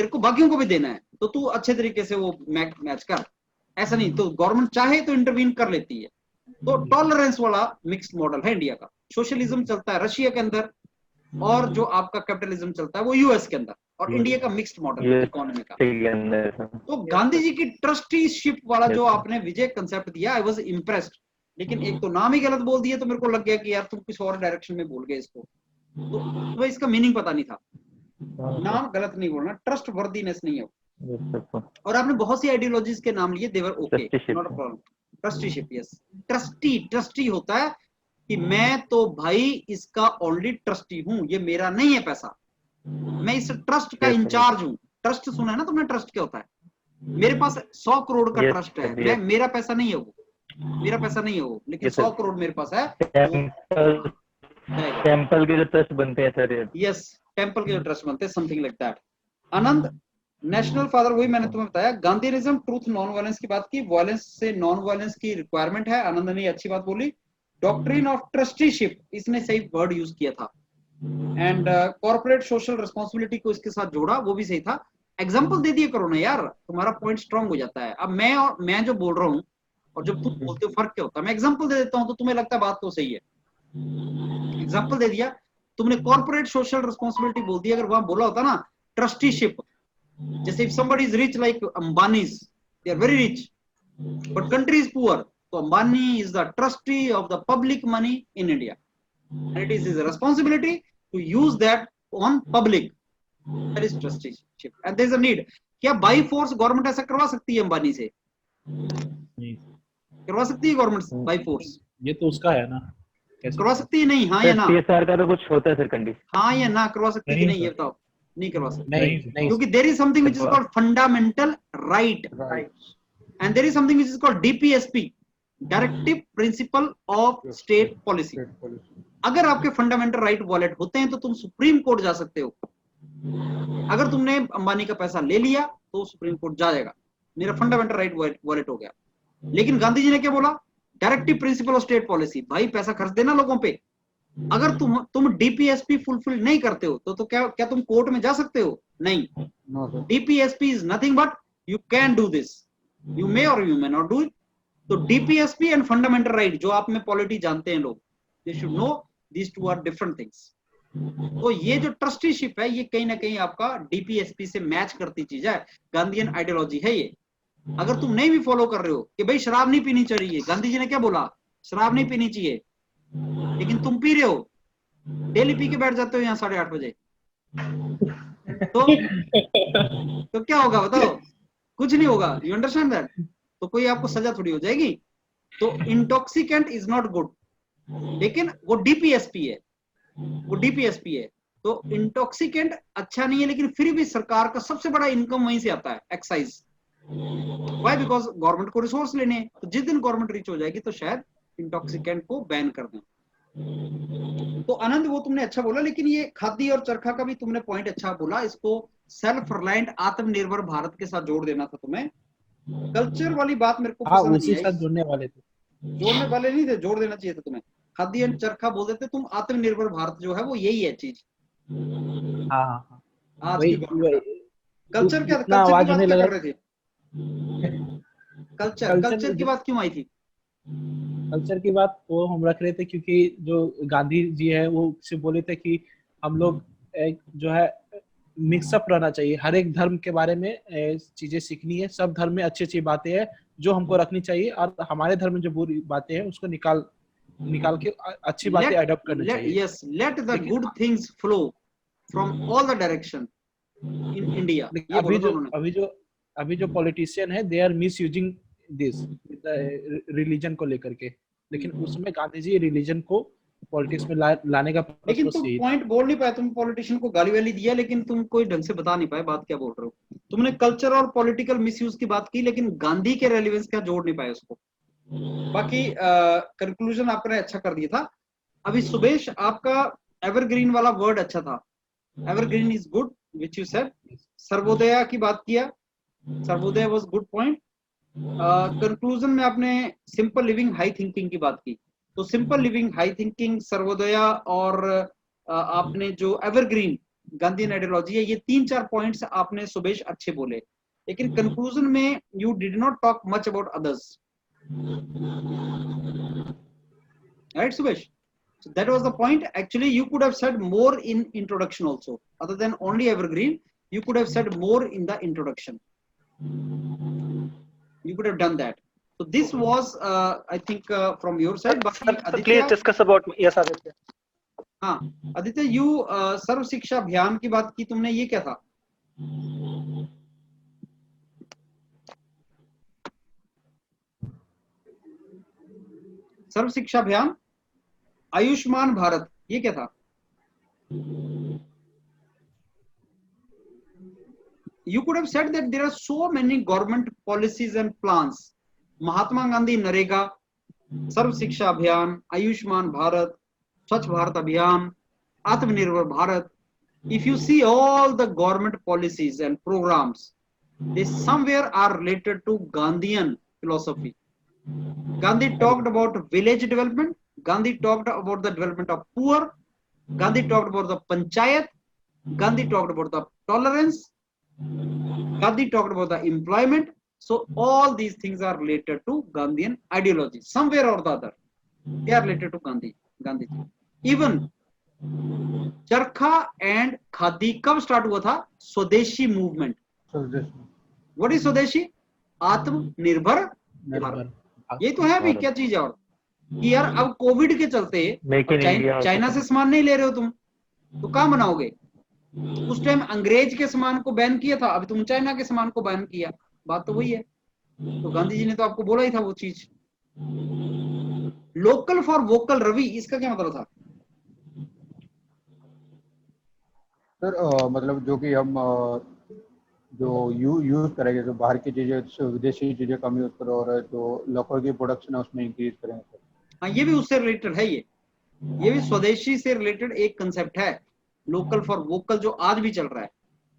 को बाकियों को भी देना है, तो तू अच्छे तरीके से वो मैच कर. ऐसा नहीं तो गवर्नमेंट चाहे तो इंटरवीन कर लेती है. तो टॉलरेंस वाला मिक्स्ड मॉडल है इंडिया का. सोशलिज्म चलता है रशिया के अंदर, और जो आपका कैपिटलिज्म चलता है वो यूएस के अंदर, और इंडिया का मिक्स्ड मॉडल है इकोनॉमी का. तो गांधी जी की ट्रस्टीशिप वाला जो आपने विजय कंसेप्ट दिया, आई वाज इम्प्रेस्ड. लेकिन एक तो नाम ही गलत बोल दिया, तो मेरे को लग गया कि यार तुम किसी और डायरेक्शन में बोल गए इसको, तो इसका मीनिंग पता नहीं था. नाम गलत नहीं बोलना, ट्रस्ट वर्दीनेस नहीं है. और आपने बहुत सी आइडियोलॉजीज के नाम लिए, they're okay, not a problem. Trusteeship, yes. Trustee होता है कि मैं तो भाई इसका ओनली ट्रस्टी हूं, ये मेरा नहीं है पैसा, मैं इस ट्रस्ट का इंचार्ज हूं. ट्रस्ट सुना है ना तुमने, ट्रस्ट क्या होता है? मेरे पास 100 करोड़ का ट्रस्ट है, मेरा पैसा नहीं है वो, मेरा पैसा नहीं है वो, लेकिन 100 करोड़ मेरे पास है. टेंपल के जो ट्रस्ट बनते हैं सर. यस, टेंपल के जो ट्रस्ट बनते हैं, something like that. Anand, national father, वही मैंने तुम्हें बताया. गांधीनिज्म ट्रूथ नॉन वायलेंस की बात की, वायलेंस से नॉन वायलेंस की रिक्वायरमेंट है. आनंद ने अच्छी बात बोली. डॉक्ट्रिन ऑफ ट्रस्टीशिप, इसने सही वर्ड यूज किया था. एंड कॉर्पोरेट सोशल रिस्पॉन्सिबिलिटी को इसके साथ जोड़ा, वो भी सही था. एग्जाम्पल दे दिए करो ना यार, तुम्हारा पॉइंट स्ट्रांग हो जाता है. अब मैं जो बोल रहा हूँ और जब तुम बोलते हो फर्क क्या होता है? मैं एग्जाम्पल दे देता हूँ तो तुम्हें लगता है बात तो सही है. एग्जाम्पल दे दिया तुमने, कॉर्पोरेट सोशल रिस्पॉन्सिबिलिटी बोल दी. अगर वहां बोला होता ना ट्रस्टीशिप, जैसे if somebody is rich like Ambani's, they are very rich, but country is poor, so Ambani is the trustee of the public money in India, and it is his responsibility to use that on public. That is trusteeship, and there is a need. क्या by force government ऐसा करवा सकती है अंबानी से? करवा सकती है government by force? ये तो उसका है ना, करवा सकती है नहीं? हाँ या ना? सीएसआर का तो कुछ होता है सर कंडीशन. हाँ या ना? करवा सकती है नहीं, ये बताओ. नहीं करवा सकते, क्योंकि there is something which is called fundamental right, and there is something which is called DPSP, directive principle of state policy. अगर आपके फंडामेंटल राइट वॉलेट होते हैं तो तुम सुप्रीम कोर्ट जा सकते हो. अगर तुमने अंबानी का पैसा ले लिया तो सुप्रीम कोर्ट जाएगा, मेरा फंडामेंटल राइट वॉलेट हो गया. लेकिन गांधी जी ने क्या बोला? Directive principle of state policy, भाई पैसा खर्च देना लोगों पे. अगर तुम डीपीएसपी फुलफिल नहीं करते हो तो क्या तुम कोर्ट में जा सकते हो? नहीं. DPSP is nothing but you can do this, you may or you may not do it. तो डीपीएसपी एंड फंडामेंटल राइट, जो आप में पॉलिटी जानते हैं लोग, they should know these two are different things. तो ये जो ट्रस्टीशिप है, ये कहीं ना कहीं आपका डीपीएसपी से मैच करती चीज है. गांधीयन आइडियोलॉजी है ये. अगर तुम नहीं भी फॉलो कर रहे हो कि भाई शराब नहीं पीनी चाहिए, गांधी जी ने क्या बोला? शराब नहीं पीनी चाहिए, लेकिन तुम पी रहे हो, डेली पी के बैठ जाते हो यहाँ 8:30 बजे, तो क्या होगा बताओ? कुछ नहीं होगा. You understand that? तो कोई आपको सजा थोड़ी हो जाएगी. तो इंटॉक्सिकेंट इज नॉट गुड, लेकिन वो डीपीएसपी है, वो डीपीएसपी है. तो इंटॉक्सिकेंट अच्छा नहीं है, लेकिन फिर भी सरकार का सबसे बड़ा इनकम वहीं से आता है, एक्साइज. व्हाई? बिकॉज गवर्नमेंट को रिसोर्स लेने हैं. तो जिस दिन गवर्नमेंट रिच हो जाएगी तो शायद इंटॉक्सिकेंट को बैन कर दें. तो आनंद, वो तुमने अच्छा बोला, लेकिन ये खादी और चरखा का भी तुमने पॉइंट अच्छा बोला. इसको सेल्फ रिलायंट, आत्मनिर्भर भारत के साथ जोड़ देना था तुम्हें. कल्चर वाली बात मेरे को पसंद उसी साथ जुड़ने वाले थे. जोड़ने वाले नहीं थे, जोड़ देना चाहिए था तुम्हें. खादी एंड चरखा बोल देते तुम. आत्मनिर्भर भारत जो है वो यही है चीज. हाँ, आज की कल्चर क्या, कल्चर की बात कर रहे थे? कल्चर की बात क्यों आई थी? कल्चर की बात वो हम रख रहे थे क्योंकि जो गांधी जी है वो से बोले थे कि हम लोग जो है मिक्सअप रहना चाहिए, हर एक धर्म के बारे में चीजें सीखनी है. सब धर्म में अच्छी अच्छी बातें हैं जो हमको रखनी चाहिए, और हमारे धर्म में जो बुरी बातें हैं उसको निकाल के अच्छी बातें अडॉप्ट करनी चाहिए. Yes, let the good things flow from all the direction in India. अभी जो पॉलिटिशियन है, they are misusing this religion को लेकर के, लेकिन उसमें गांधी जी रिलीजन को पॉलिटिक्स में लाने का. लेकिन तुम पॉइंट बोल नहीं पाए. तुम पॉलिटिशियन को गाली वाली दिया, लेकिन तुम कोई ढंग से बता नहीं पाए बात क्या बोल रहे हो. तुमने कल्चर और पॉलिटिकल मिसयूज की बात की, लेकिन गांधी के रेलेवेंस क्या जोड़ नहीं पाए उसको. बाकी कंक्लूजन आपने अच्छा कर दिया था। अभी सुबेश, आपका एवरग्रीन वाला वर्ड अच्छा था। Evergreen is good which you said. Sarvodaya की बात किया, Sarvodaya was good point. Conclusion में आपने सिंपल लिविंग हाई थिंकिंग की बात की, तो simple living high thinking, Sarvodaya और आपने जो एवरग्रीन गांधीयन आइडियोलॉजी है, ये 3-4 पॉइंट्स आपने सुबेश अच्छे बोले, लेकिन कंक्लूजन में you did not talk much about others, right Subesh? So that was the point. Actually, you could have said more in introduction also. Other than only evergreen, you could have said more in the introduction. You could have done that. So this was, I think, from your side. Sir, please discuss about yes, Aditya. हाँ Aditya, you सर्व शिक्षा अभियान की बात की तुमने, ये क्या था? सर्व शिक्षा अभियान, आयुष्मान भारत, ये क्या था? You could have said that there are so many government policies and plans. Mahatma Gandhi NREGA, सर्व शिक्षा अभियान, आयुष्मान भारत, स्वच्छ भारत अभियान, आत्मनिर्भर Bharat. If you see all the government policies and programs, they somewhere are related to Gandhian philosophy. Gandhi talked about village development. Gandhi talked about the development of poor. Gandhi talked about the panchayat. Gandhi talked about the tolerance. Gandhi talked about the employment. So all these things are related to Gandhian ideology, somewhere or the other. They are related to Gandhi. Even चरखा and khadi कब start हुआ था? स्वदेशी movement. What is स्वदेशी? आत्मनिर्भर भारत. ये तो है भी, क्या चीज है? और कि यार अब कोविड के चलते चाइना से सामान नहीं ले रहे हो तुम, तो कहाँ बनाओगे? उस टाइम अंग्रेज के सामान को बैन किया था, अभी तुम चाइना के सामान को बैन किया. बात तो वही है. तो गांधी जी ने तो आपको बोला ही था वो चीज. लोकल फॉर वोकल, रवि, इसका क्या मतलब था? सर मतलब जो कि हम जो यूज करेंगे, जो बाहर की चीजें, विदेशी चीजें कम यूज करो और जो लोकल की प्रोडक्शन है उसमें इंक्रीज करेंगे सर. हाँ, ये भी उससे रिलेटेड है. ये भी स्वदेशी से रिलेटेड एक कंसेप्ट है, लोकल फॉर वोकल, जो आज भी चल रहा है.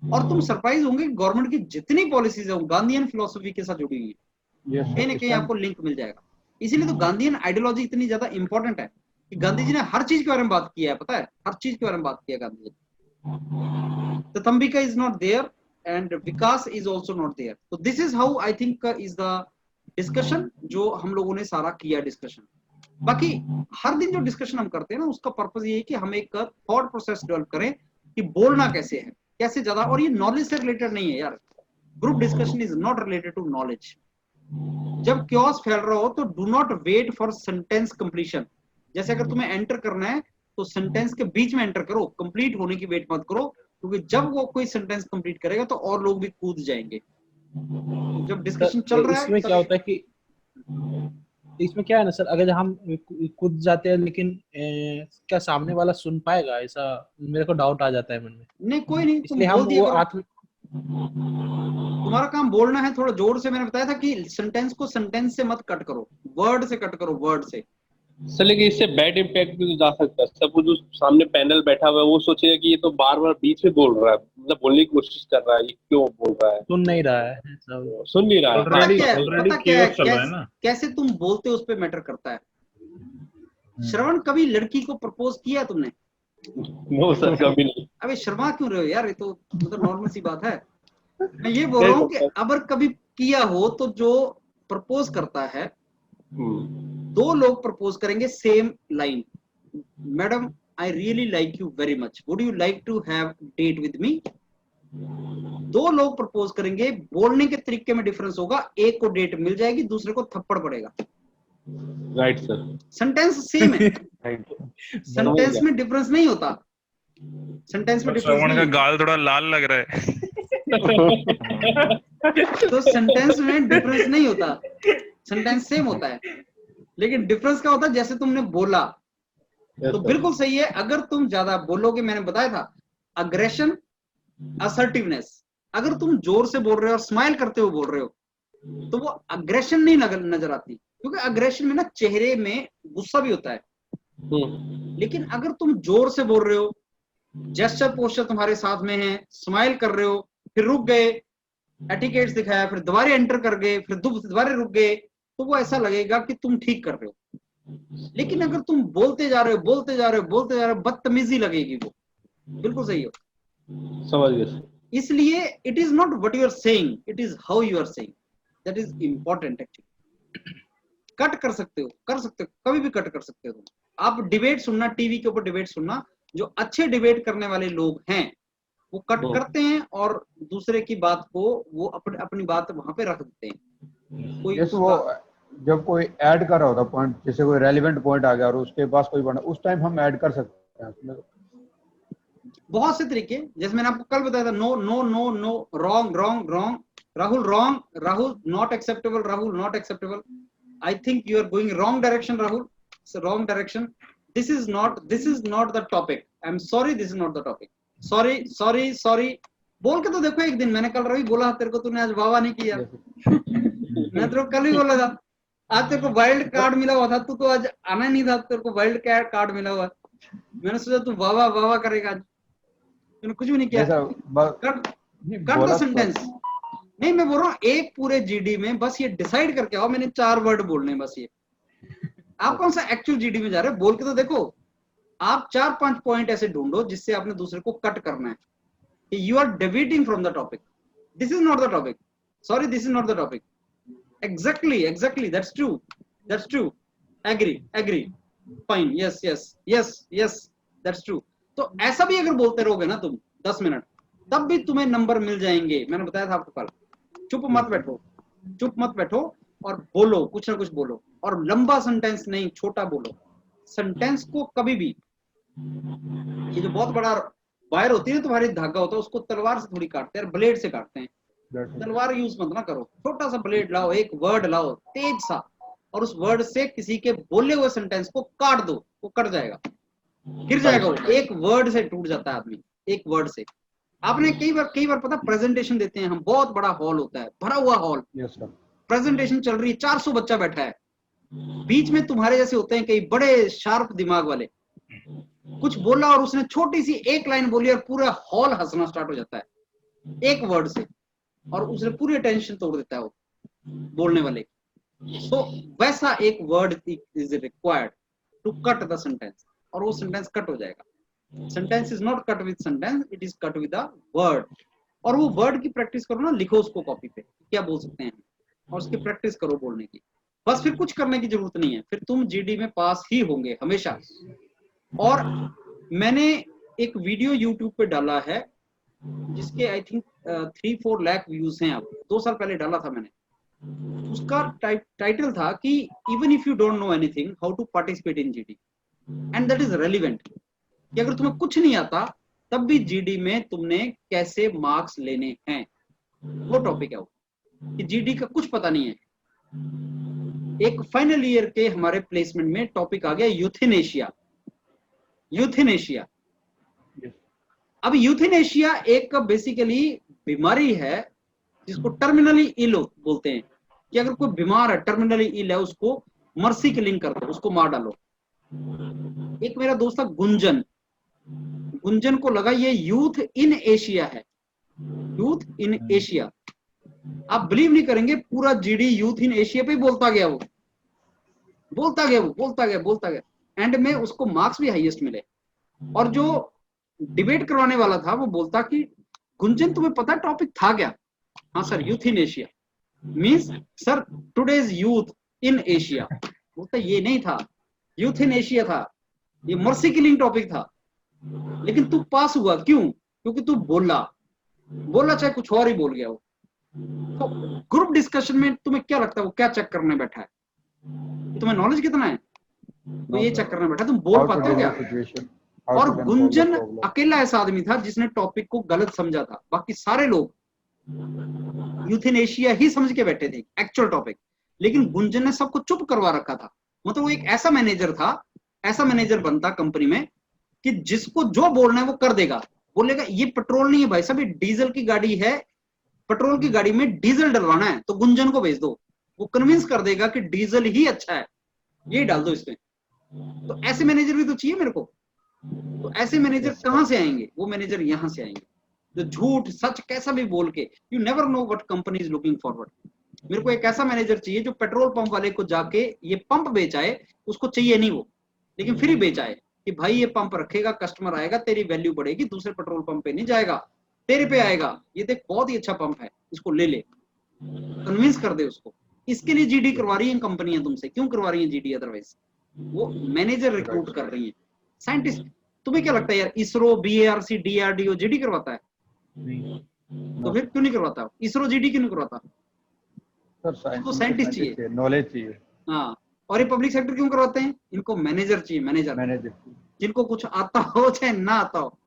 और तुम सरप्राइज होंगे, गवर्नमेंट की जितनी पॉलिसीज है गांधीयन फिलोसफी के साथ जुड़ी हुई है. कहीं ना कहीं आपको लिंक मिल जाएगा. इसीलिए तो गांधीयन आइडियोलॉजी इतनी ज्यादा इंपॉर्टेंट है कि गांधी जी ने हर चीज के बारे में बात किया है. पता है, हर चीज के बारे में बात किया Gandhi ji. Tatambika is not there and Vikas is also not there. So this is how I think is the discussion जो हम लोगों ने सारा किया डिस्कशन. बाकी हर दिन जो डिस्कशन हम करते हैं ना, उसका पर्पस ये है कि हम एक थॉट प्रोसेस डेवलप करें कि बोलना कैसे है, कैसे ज्यादा. और ये नॉलेज से रिलेटेड नहीं है यार. Group discussion is not related to knowledge. जब क्योस फैल रहा हो तो do not wait for sentence completion. जैसे अगर तुम्हें एंटर करना है तो सेंटेंस के बीच में एंटर करो, कंप्लीट होने की वेट मत करो, क्योंकि जब वो कोई सेंटेंस कंप्लीट करेगा तो और लोग भी कूद जाएंगे. जब डिस्कशन चल रहा है इसमें क्या होता है कि इसमें क्या है ना सर, अगर हम कूद जाते हैं लेकिन क्या सामने वाला सुन पाएगा, ऐसा मेरे को डाउट आ जाता है मन में. नहीं, कोई नहीं, इसलिए हम वो तुम्हारा काम बोलना है थोड़ा जोर से. मैंने बताया था कि सेंटेंस को सेंटेंस से मत कट करो, वर्ड से कट करो, वर्ड से. सर लेकिन इससे बैड इम्पैक्ट भी तो जा सकता है. सब जो सामने पैनल बैठा हुआ है वो सोचेगा कि ये तो बार बार बीच में बोल रहा है, मतलब बोलने की कोशिश कर रहा है, ये क्यों बोल रहा है, सुन नहीं रहा है. सुन नहीं रहा है. कैसे तुम बोलते हो उस पर मैटर करता है. श्रवण, कभी लड़की को प्रपोज किया तुमने? नो सर, कभी नहीं. अबे शर्मा क्यों रहे हो यार, ये तो मतलब नॉर्मल सी बात है. मैं ये बोल रहा हूँ कि अगर कभी किया हो तो जो प्रपोज करता है, दो लोग प्रपोज करेंगे same line, madam I really like you very much, would you like to have date with me. दो लोग प्रपोज करेंगे, बोलने के तरीके में डिफरेंस होगा, एक को डेट मिल जाएगी, दूसरे को थप्पड़ पड़ेगा. Right sir. सेंटेंस सेम है, सेंटेंस में डिफरेंस नहीं होता. सेंटेंस में डिफरेंस श्रवण का गाल थोड़ा लाल लग रहा है. तो सेंटेंस में डिफरेंस नहीं होता, सेंटेंस सेम होता है, लेकिन डिफरेंस क्या होता है? जैसे तुमने बोला तो बिल्कुल सही है. अगर तुम ज्यादा बोलोगे, मैंने बताया था अग्रेशन, असर्टिवनेस. अगर तुम जोर से बोल रहे हो और स्माइल करते हुए बोल रहे हो तो वो अग्रेशन नहीं नजर आती, क्योंकि अग्रेशन में ना चेहरे में गुस्सा भी होता है, लेकिन अगर तुम जोर से बोल रहे हो, जेस्चर पोस्चर तुम्हारे साथ में है, स्माइल कर रहे हो, फिर रुक गए, एटिकेट्स दिखाया, फिर दोबारा एंटर कर गए, फिर दोबारा रुक गए, तो वो ऐसा लगेगा कि तुम ठीक कर रहे हो। लेकिन अगर तुम बोलते जा रहे हो, बोलते जा रहे हो, बोलते जा रहे हो, बदतमीजी लगेगी वो। बिल्कुल सही हो, समझ गए। इसलिए it is not what you are saying, it is how you are saying, that is important actually. Cut कर सकते हो, कर सकते हो, कभी भी कट कर सकते हो। आप डिबेट सुनना, टीवी के ऊपर डिबेट सुनना, जो अच्छे डिबेट करने वाले लोग हैं वो कट करते हैं और दूसरे की बात को वो अपनी बात वहां पे रख देते हैं। कोई जैसे वो जब कोई ऐड कर रहा होता पॉइंट, जैसे कोई रेलिवेंट पॉइंट आ गया और उसके पास कोई बना, उस टाइम हम ऐड कर सकते हैं उसमें बहुत से तरीके, जैसे मैंने आपको कल बताया था, no no no no, wrong wrong wrong, Rahul wrong, Rahul not acceptable, Rahul not acceptable, I think you are going wrong direction, Rahul wrong direction, this is not the topic, I am sorry, this is not the topic, sorry sorry sorry बोल के तो देखो एक दिन। मैंने कल रवि बोला तेरे को, तूने आज वाह नहीं किया। मैं तेरे को कल ही बोला था, आज तेरे को वाइल्ड कार्ड मिला हुआ था, तू तो आज आना नहीं था, तेरे को वाइल्ड कार्ड मिला हुआ। मैंने सोचा तू वाह वाह करेगा, आज तूने कुछ भी नहीं किया। Cut the sentence. नहीं, मैं बोल रहा हूँ एक पूरे जीडी में बस ये डिसाइड करके आओ, मैंने 4 वर्ड बोलने, बस ये। आप कौन सा एक्चुअल जीडी में जा रहे हो, बोल के तो देखो। आप 4-5 पॉइंट ऐसे ढूंढो जिससे आपने दूसरे को कट करना है। You are deviating from the topic, this is not the topic, sorry this is not the topic, exactly that's true, agree, fine, yes that's true. तो ऐसा भी अगर बोलते रहोगे ना तुम 10 मिनट, तब भी तुम्हें नंबर मिल जाएंगे। मैंने बताया था आपको कल, चुप मत बैठो और बोलो, कुछ ना कुछ बोलो, और लंबा सेंटेंस नहीं, छोटा बोलो। सेंटेंस को कभी भी, ये जो बहुत बड़ा वायर होती है ना, तुम्हारी धागा होता है, उसको तलवार से थोड़ी काटते हैं, ब्लेड से काटते हैं। तलवार यूज मत ना करो, छोटा सा ब्लेड लाओ, एक वर्ड लाओ तेज सा, और उस वर्ड से किसी के बोले हुए सेंटेंस को काट दो, वो कट जाएगा, गिर जाएगा वो। एक वर्ड से टूट जाता है आदमी, एक वर्ड से। आपने कई बार पता, प्रेजेंटेशन देते हैं हम, बहुत बड़ा हॉल होता है, भरा हुआ हॉल, प्रेजेंटेशन चल रही है, 400 बच्चा बैठा है, बीच में तुम्हारे जैसे होते हैं कई बड़े शार्प दिमाग वाले, कुछ बोला और उसने छोटी सी एक लाइन बोली और पूरा हॉल हंसना स्टार्ट हो जाता है एक वर्ड से, और उसने पूरी अटेंशन तोड़ देता है वो बोलने वाले। तो वैसा एक word is required to cut the sentence, और वो सेंटेंस कट हो जाएगा। Sentence is not cut with sentence, it is cut with a word. और वो वर्ड की प्रैक्टिस करो ना, लिखो उसको कॉपी पे, क्या बोल सकते हैं, और उसकी प्रैक्टिस करो बोलने की। बस फिर कुछ करने की जरूरत नहीं है, फिर तुम जीडी में पास ही होंगे हमेशा। और मैंने एक वीडियो यूट्यूब पे डाला है जिसके आई थिंक 3-4 लाख व्यूज हैं। अब 2 साल पहले डाला था मैंने। उसका टाइटल था कि even if you don't know anything, how to participate in GD, and that is relevant. कि अगर तुम्हें कुछ नहीं आता तब भी जीडी में तुमने कैसे मार्क्स लेने हैं, वो टॉपिक है वो। कि जीडी का कुछ पता नहीं है। एक फाइनल ईयर के हमारे प्लेसमेंट में टॉपिक आ गया यूथेनेशिया। यूथेनेशिया, अब यूथेनेशिया एक बेसिकली बीमारी है जिसको टर्मिनली इल बोलते हैं। कि अगर कोई बीमार है, टर्मिनली इल है, उसको मर्सी किलिंग कर दो, उसको मार डालो। एक मेरा दोस्त था गुंजन, गुंजन को लगा ये यूथ इन एशिया है, यूथ इन एशिया। आप बिलीव नहीं करेंगे, पूरा जीडी यूथ इन एशिया पे बोलता गया, वो बोलता गया। एंड में उसको मार्क्स भी हाईएस्ट मिले। और जो डिबेट करवाने वाला था वो बोलता कि गुंजन तुम्हें पता टॉपिक था क्या? हाँ sir, youth in Asia. Means sir today's youth in Asia. बोलता ये नहीं था, यूथ इन एशिया था, ये मर्सी किलिंग टॉपिक था। लेकिन तू पास हुआ क्यों? क्योंकि तू बोला चाहे कुछ और ही बोल गया वो। तो ग्रुप डिस्कशन में तुम्हें क्या लगता है वो क्या चेक करने बैठा है? तुम्हें नॉलेज कितना है वो ये चेक करने बैठा, तुम बोल पाते हो क्या? और गुंजन अकेला ऐसा आदमी था जिसने टॉपिक को गलत समझा था, बाकी सारे लोग यूथेनेशिया ही समझ के बैठे थे एक्चुअल टॉपिक। लेकिन गुंजन ने सबको चुप करवा रखा था। मतलब वो एक ऐसा मैनेजर था, ऐसा मैनेजर बनता कंपनी में कि जिसको जो बोलना है वो कर देगा। बोलेगा ये पेट्रोल नहीं है भाई साहब, ये डीजल की गाड़ी है, पेट्रोल की गाड़ी में डीजल डलवाना है तो गुंजन को भेज दो। वो कन्विंस कर देगा कि डीजल ही अच्छा है, ये डाल दो इसमें। तो ऐसे मैनेजर भी तो चाहिए मेरे को। तो ऐसे मैनेजर कहाँ से आएंगे? वो मैनेजर यहाँ से आएंगे जो झूठ सच कैसा भी बोल के, you never know what company is looking forward. मेरे को एक ऐसा मैनेजर चाहिए जो पेट्रोल पंप वाले को जाके ये पंप बेचाए, उसको चाहिए नहीं वो, लेकिन फिर ही बेचाए कि भाई ये पंप रखेगा, कस्टमर आएगा, तेरी वैल्यू बढ़ेगी, दूसरे पेट्रोल पंप पे नहीं जाएगा, तेरे पे आएगा, ये देख बहुत ही अच्छा पंप है, इसको ले ले, कन्विंस कर दे उसको। इसके लिए जीडी करवा रही है कंपनियां तुमसे। क्यों करवा रही है जीडी? अदरवाइज वो मैनेजर रिक्रूट कर रही है, साइंटिस्ट। तुम्हें क्या लगता है यार, इसरो, बीएआरसी, डीआरडीओ जीडी करवाता है? तो फिर क्यों नहीं करवाता? इसरो जीडी क्यों नहीं करवाता? इनको साइंटिस्ट चाहिए, नॉलेज चाहिए। हाँ, और ये पब्लिक सेक्टर क्यों करवाते हैं? इनको मैनेजर चाहिए, मैनेजर जिनको कुछ आता हो चाहे ना आता हो,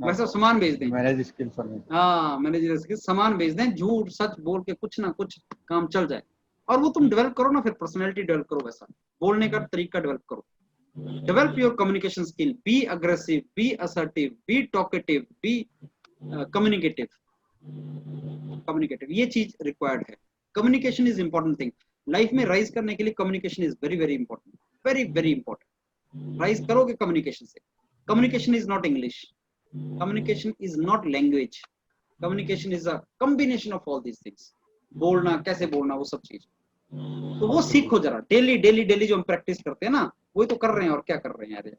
वैसे सामान भेज दें, मैनेज स्किल्स। हाँ, मैनेजर स्किल्स, सामान भेज दें, झूठ सच बोल के कुछ ना कुछ काम चल जाए। और वो तुम डेवलप करो ना, फिर पर्सनैलिटी डेवलप करो, वैसा बोलने का तरीका डेवलप करो। Develop your communication skill, be aggressive, be assertive, be talkative, be communicative. ये चीज रिक्वायर्ड है। Communication is important thing life में। राइज करने के लिए communication is very very important, very very important. Raise करोगे कम्युनिकेशन से। Communication is not English, communication is not language, communication is a combination of all these things. बोलना, कैसे बोलना, वो सब चीज, तो वो सीखो जरा। डेली डेली डेली जो हम प्रैक्टिस करते हैं ना, वही तो कर रहे हैं। और क्या कर रहे हैं यार,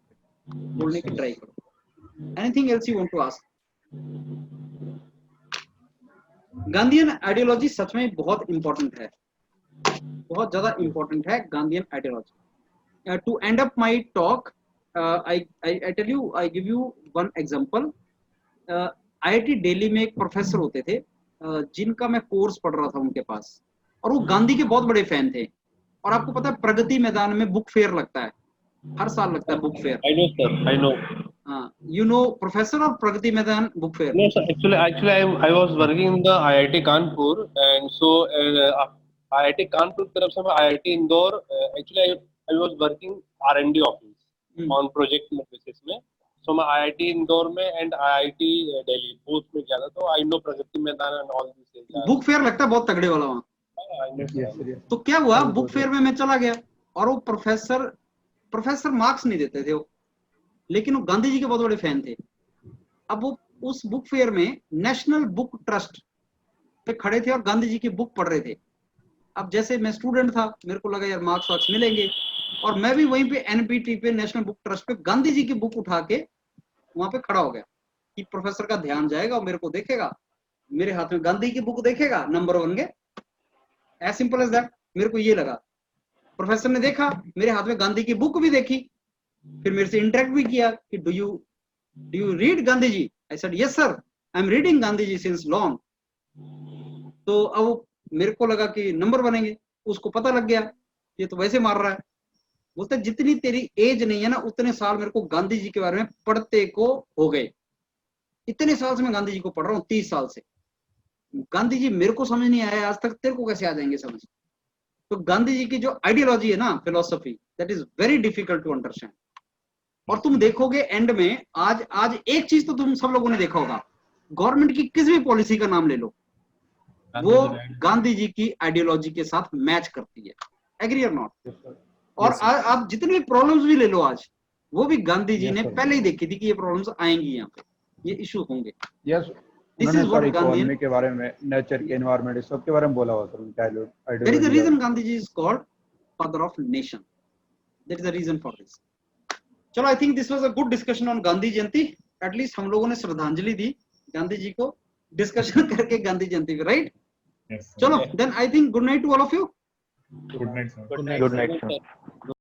बोलने की ट्राई करो। Anything else you want to ask? Gandhian ideology सच में बहुत इंपॉर्टेंट है, बहुत ज्यादा इंपॉर्टेंट है Gandhian ideology. To end up my talk, I tell you, I give you one example. IIT Delhi में एक प्रोफेसर होते थे, जिनका मैं कोर्स पढ़ रहा था उनके पास, और वो गांधी के बहुत बड़े फैन थे। और आपको पता है प्रगति मैदान में बुक फेयर लगता है, हर साल लगता है book fair. I know, sir. I know. हाँ, you know प्रोफेसर और Pragati Maidan book fair? No, sir. Actually, I was working in the IIT Kanpur, and so IIT Kanpur तरफ से मैं IIT Indore, actually I was working R&D office on project basis में। So मैं IIT Indore में and IIT Delhi both में गया था, तो I know Pragati Maidan and all this। Book fair लगता है बहुत तगड़े वाला वहाँ। तो क्या हुआ, बुक फेयर में मैं चला गया, और वो प्रोफेसर मार्क्स नहीं देते थे वो, लेकिन वो गांधी जी के बहुत बड़े फैन थे। अब वो उस बुक फेयर में नेशनल बुक ट्रस्ट पे खड़े थे और गांधी जी की बुक पढ़ रहे थे। अब जैसे मैं स्टूडेंट था, मेरे को लगा यार मार्क्स वार्क्स मिलेंगे, और मैं भी वहीं पे एनपीटी पे, नेशनल बुक ट्रस्ट पे, गांधी जी की बुक उठा के वहां पे खड़ा हो गया कि प्रोफेसर का ध्यान जाएगा और मेरे को देखेगा, मेरे हाथ में गांधी की बुक देखेगा, नंबर वन के। As simple as that. मेरे को ये लगा, प्रोफेसर ने देखा, मेरे हाथ में गांधी की बुक भी देखी, फिर मेरे से इंटरेक्ट भी किया कि do you read Gandhi ji? I said yes sir, I am reading Gandhi ji since long. तो अब मेरे को लगा कि नंबर बनेंगे, उसको पता लग गया ये तो वैसे मार रहा है। बोलते जितनी तेरी एज नहीं है ना, उतने साल मेरे को गांधी जी के बारे में पढ़ते को हो गए। इतने साल से मैं गांधी जी को पढ़ रहा हूँ, 30 साल से। गांधी जी मेरे को समझ नहीं आया आज तक, तेरे को कैसे आ जाएंगे समझ? तो गांधी जी की जो आइडियोलॉजी है ना, philosophy, that is very difficult to understand. और तुम देखोगे एंड में, आज एक चीज तो तुम सब लोगों ने देखा होगा, गवर्नमेंट की किसी भी पॉलिसी का नाम ले लो, वो गांधी जी की आइडियोलॉजी के साथ मैच करती है। एग्री और नॉट? और आप जितनी भी प्रॉब्लम्स भी ले लो आज, वो भी गांधी जी ने पहले ही देखी थी कि ये प्रॉब्लम्स आएंगी, यहाँ पे ये इशू होंगे। यस, उन्होंने सर इकोनॉमी के बारे में, नेचर के, एनवायरनमेंट, सब के बारे में बोला हुआ sir. That is the reason Gandhi ji is called father of nation. That is the reason for this. चलो, I think this was a good discussion on Gandhi Jayanti. At least हम लोगों ने श्रद्धांजलि दी गांधी जी को डिस्कशन करके गांधी जयंती पे, राइट? चलो, then I think good night to all of you. Good night sir. Good night, sir.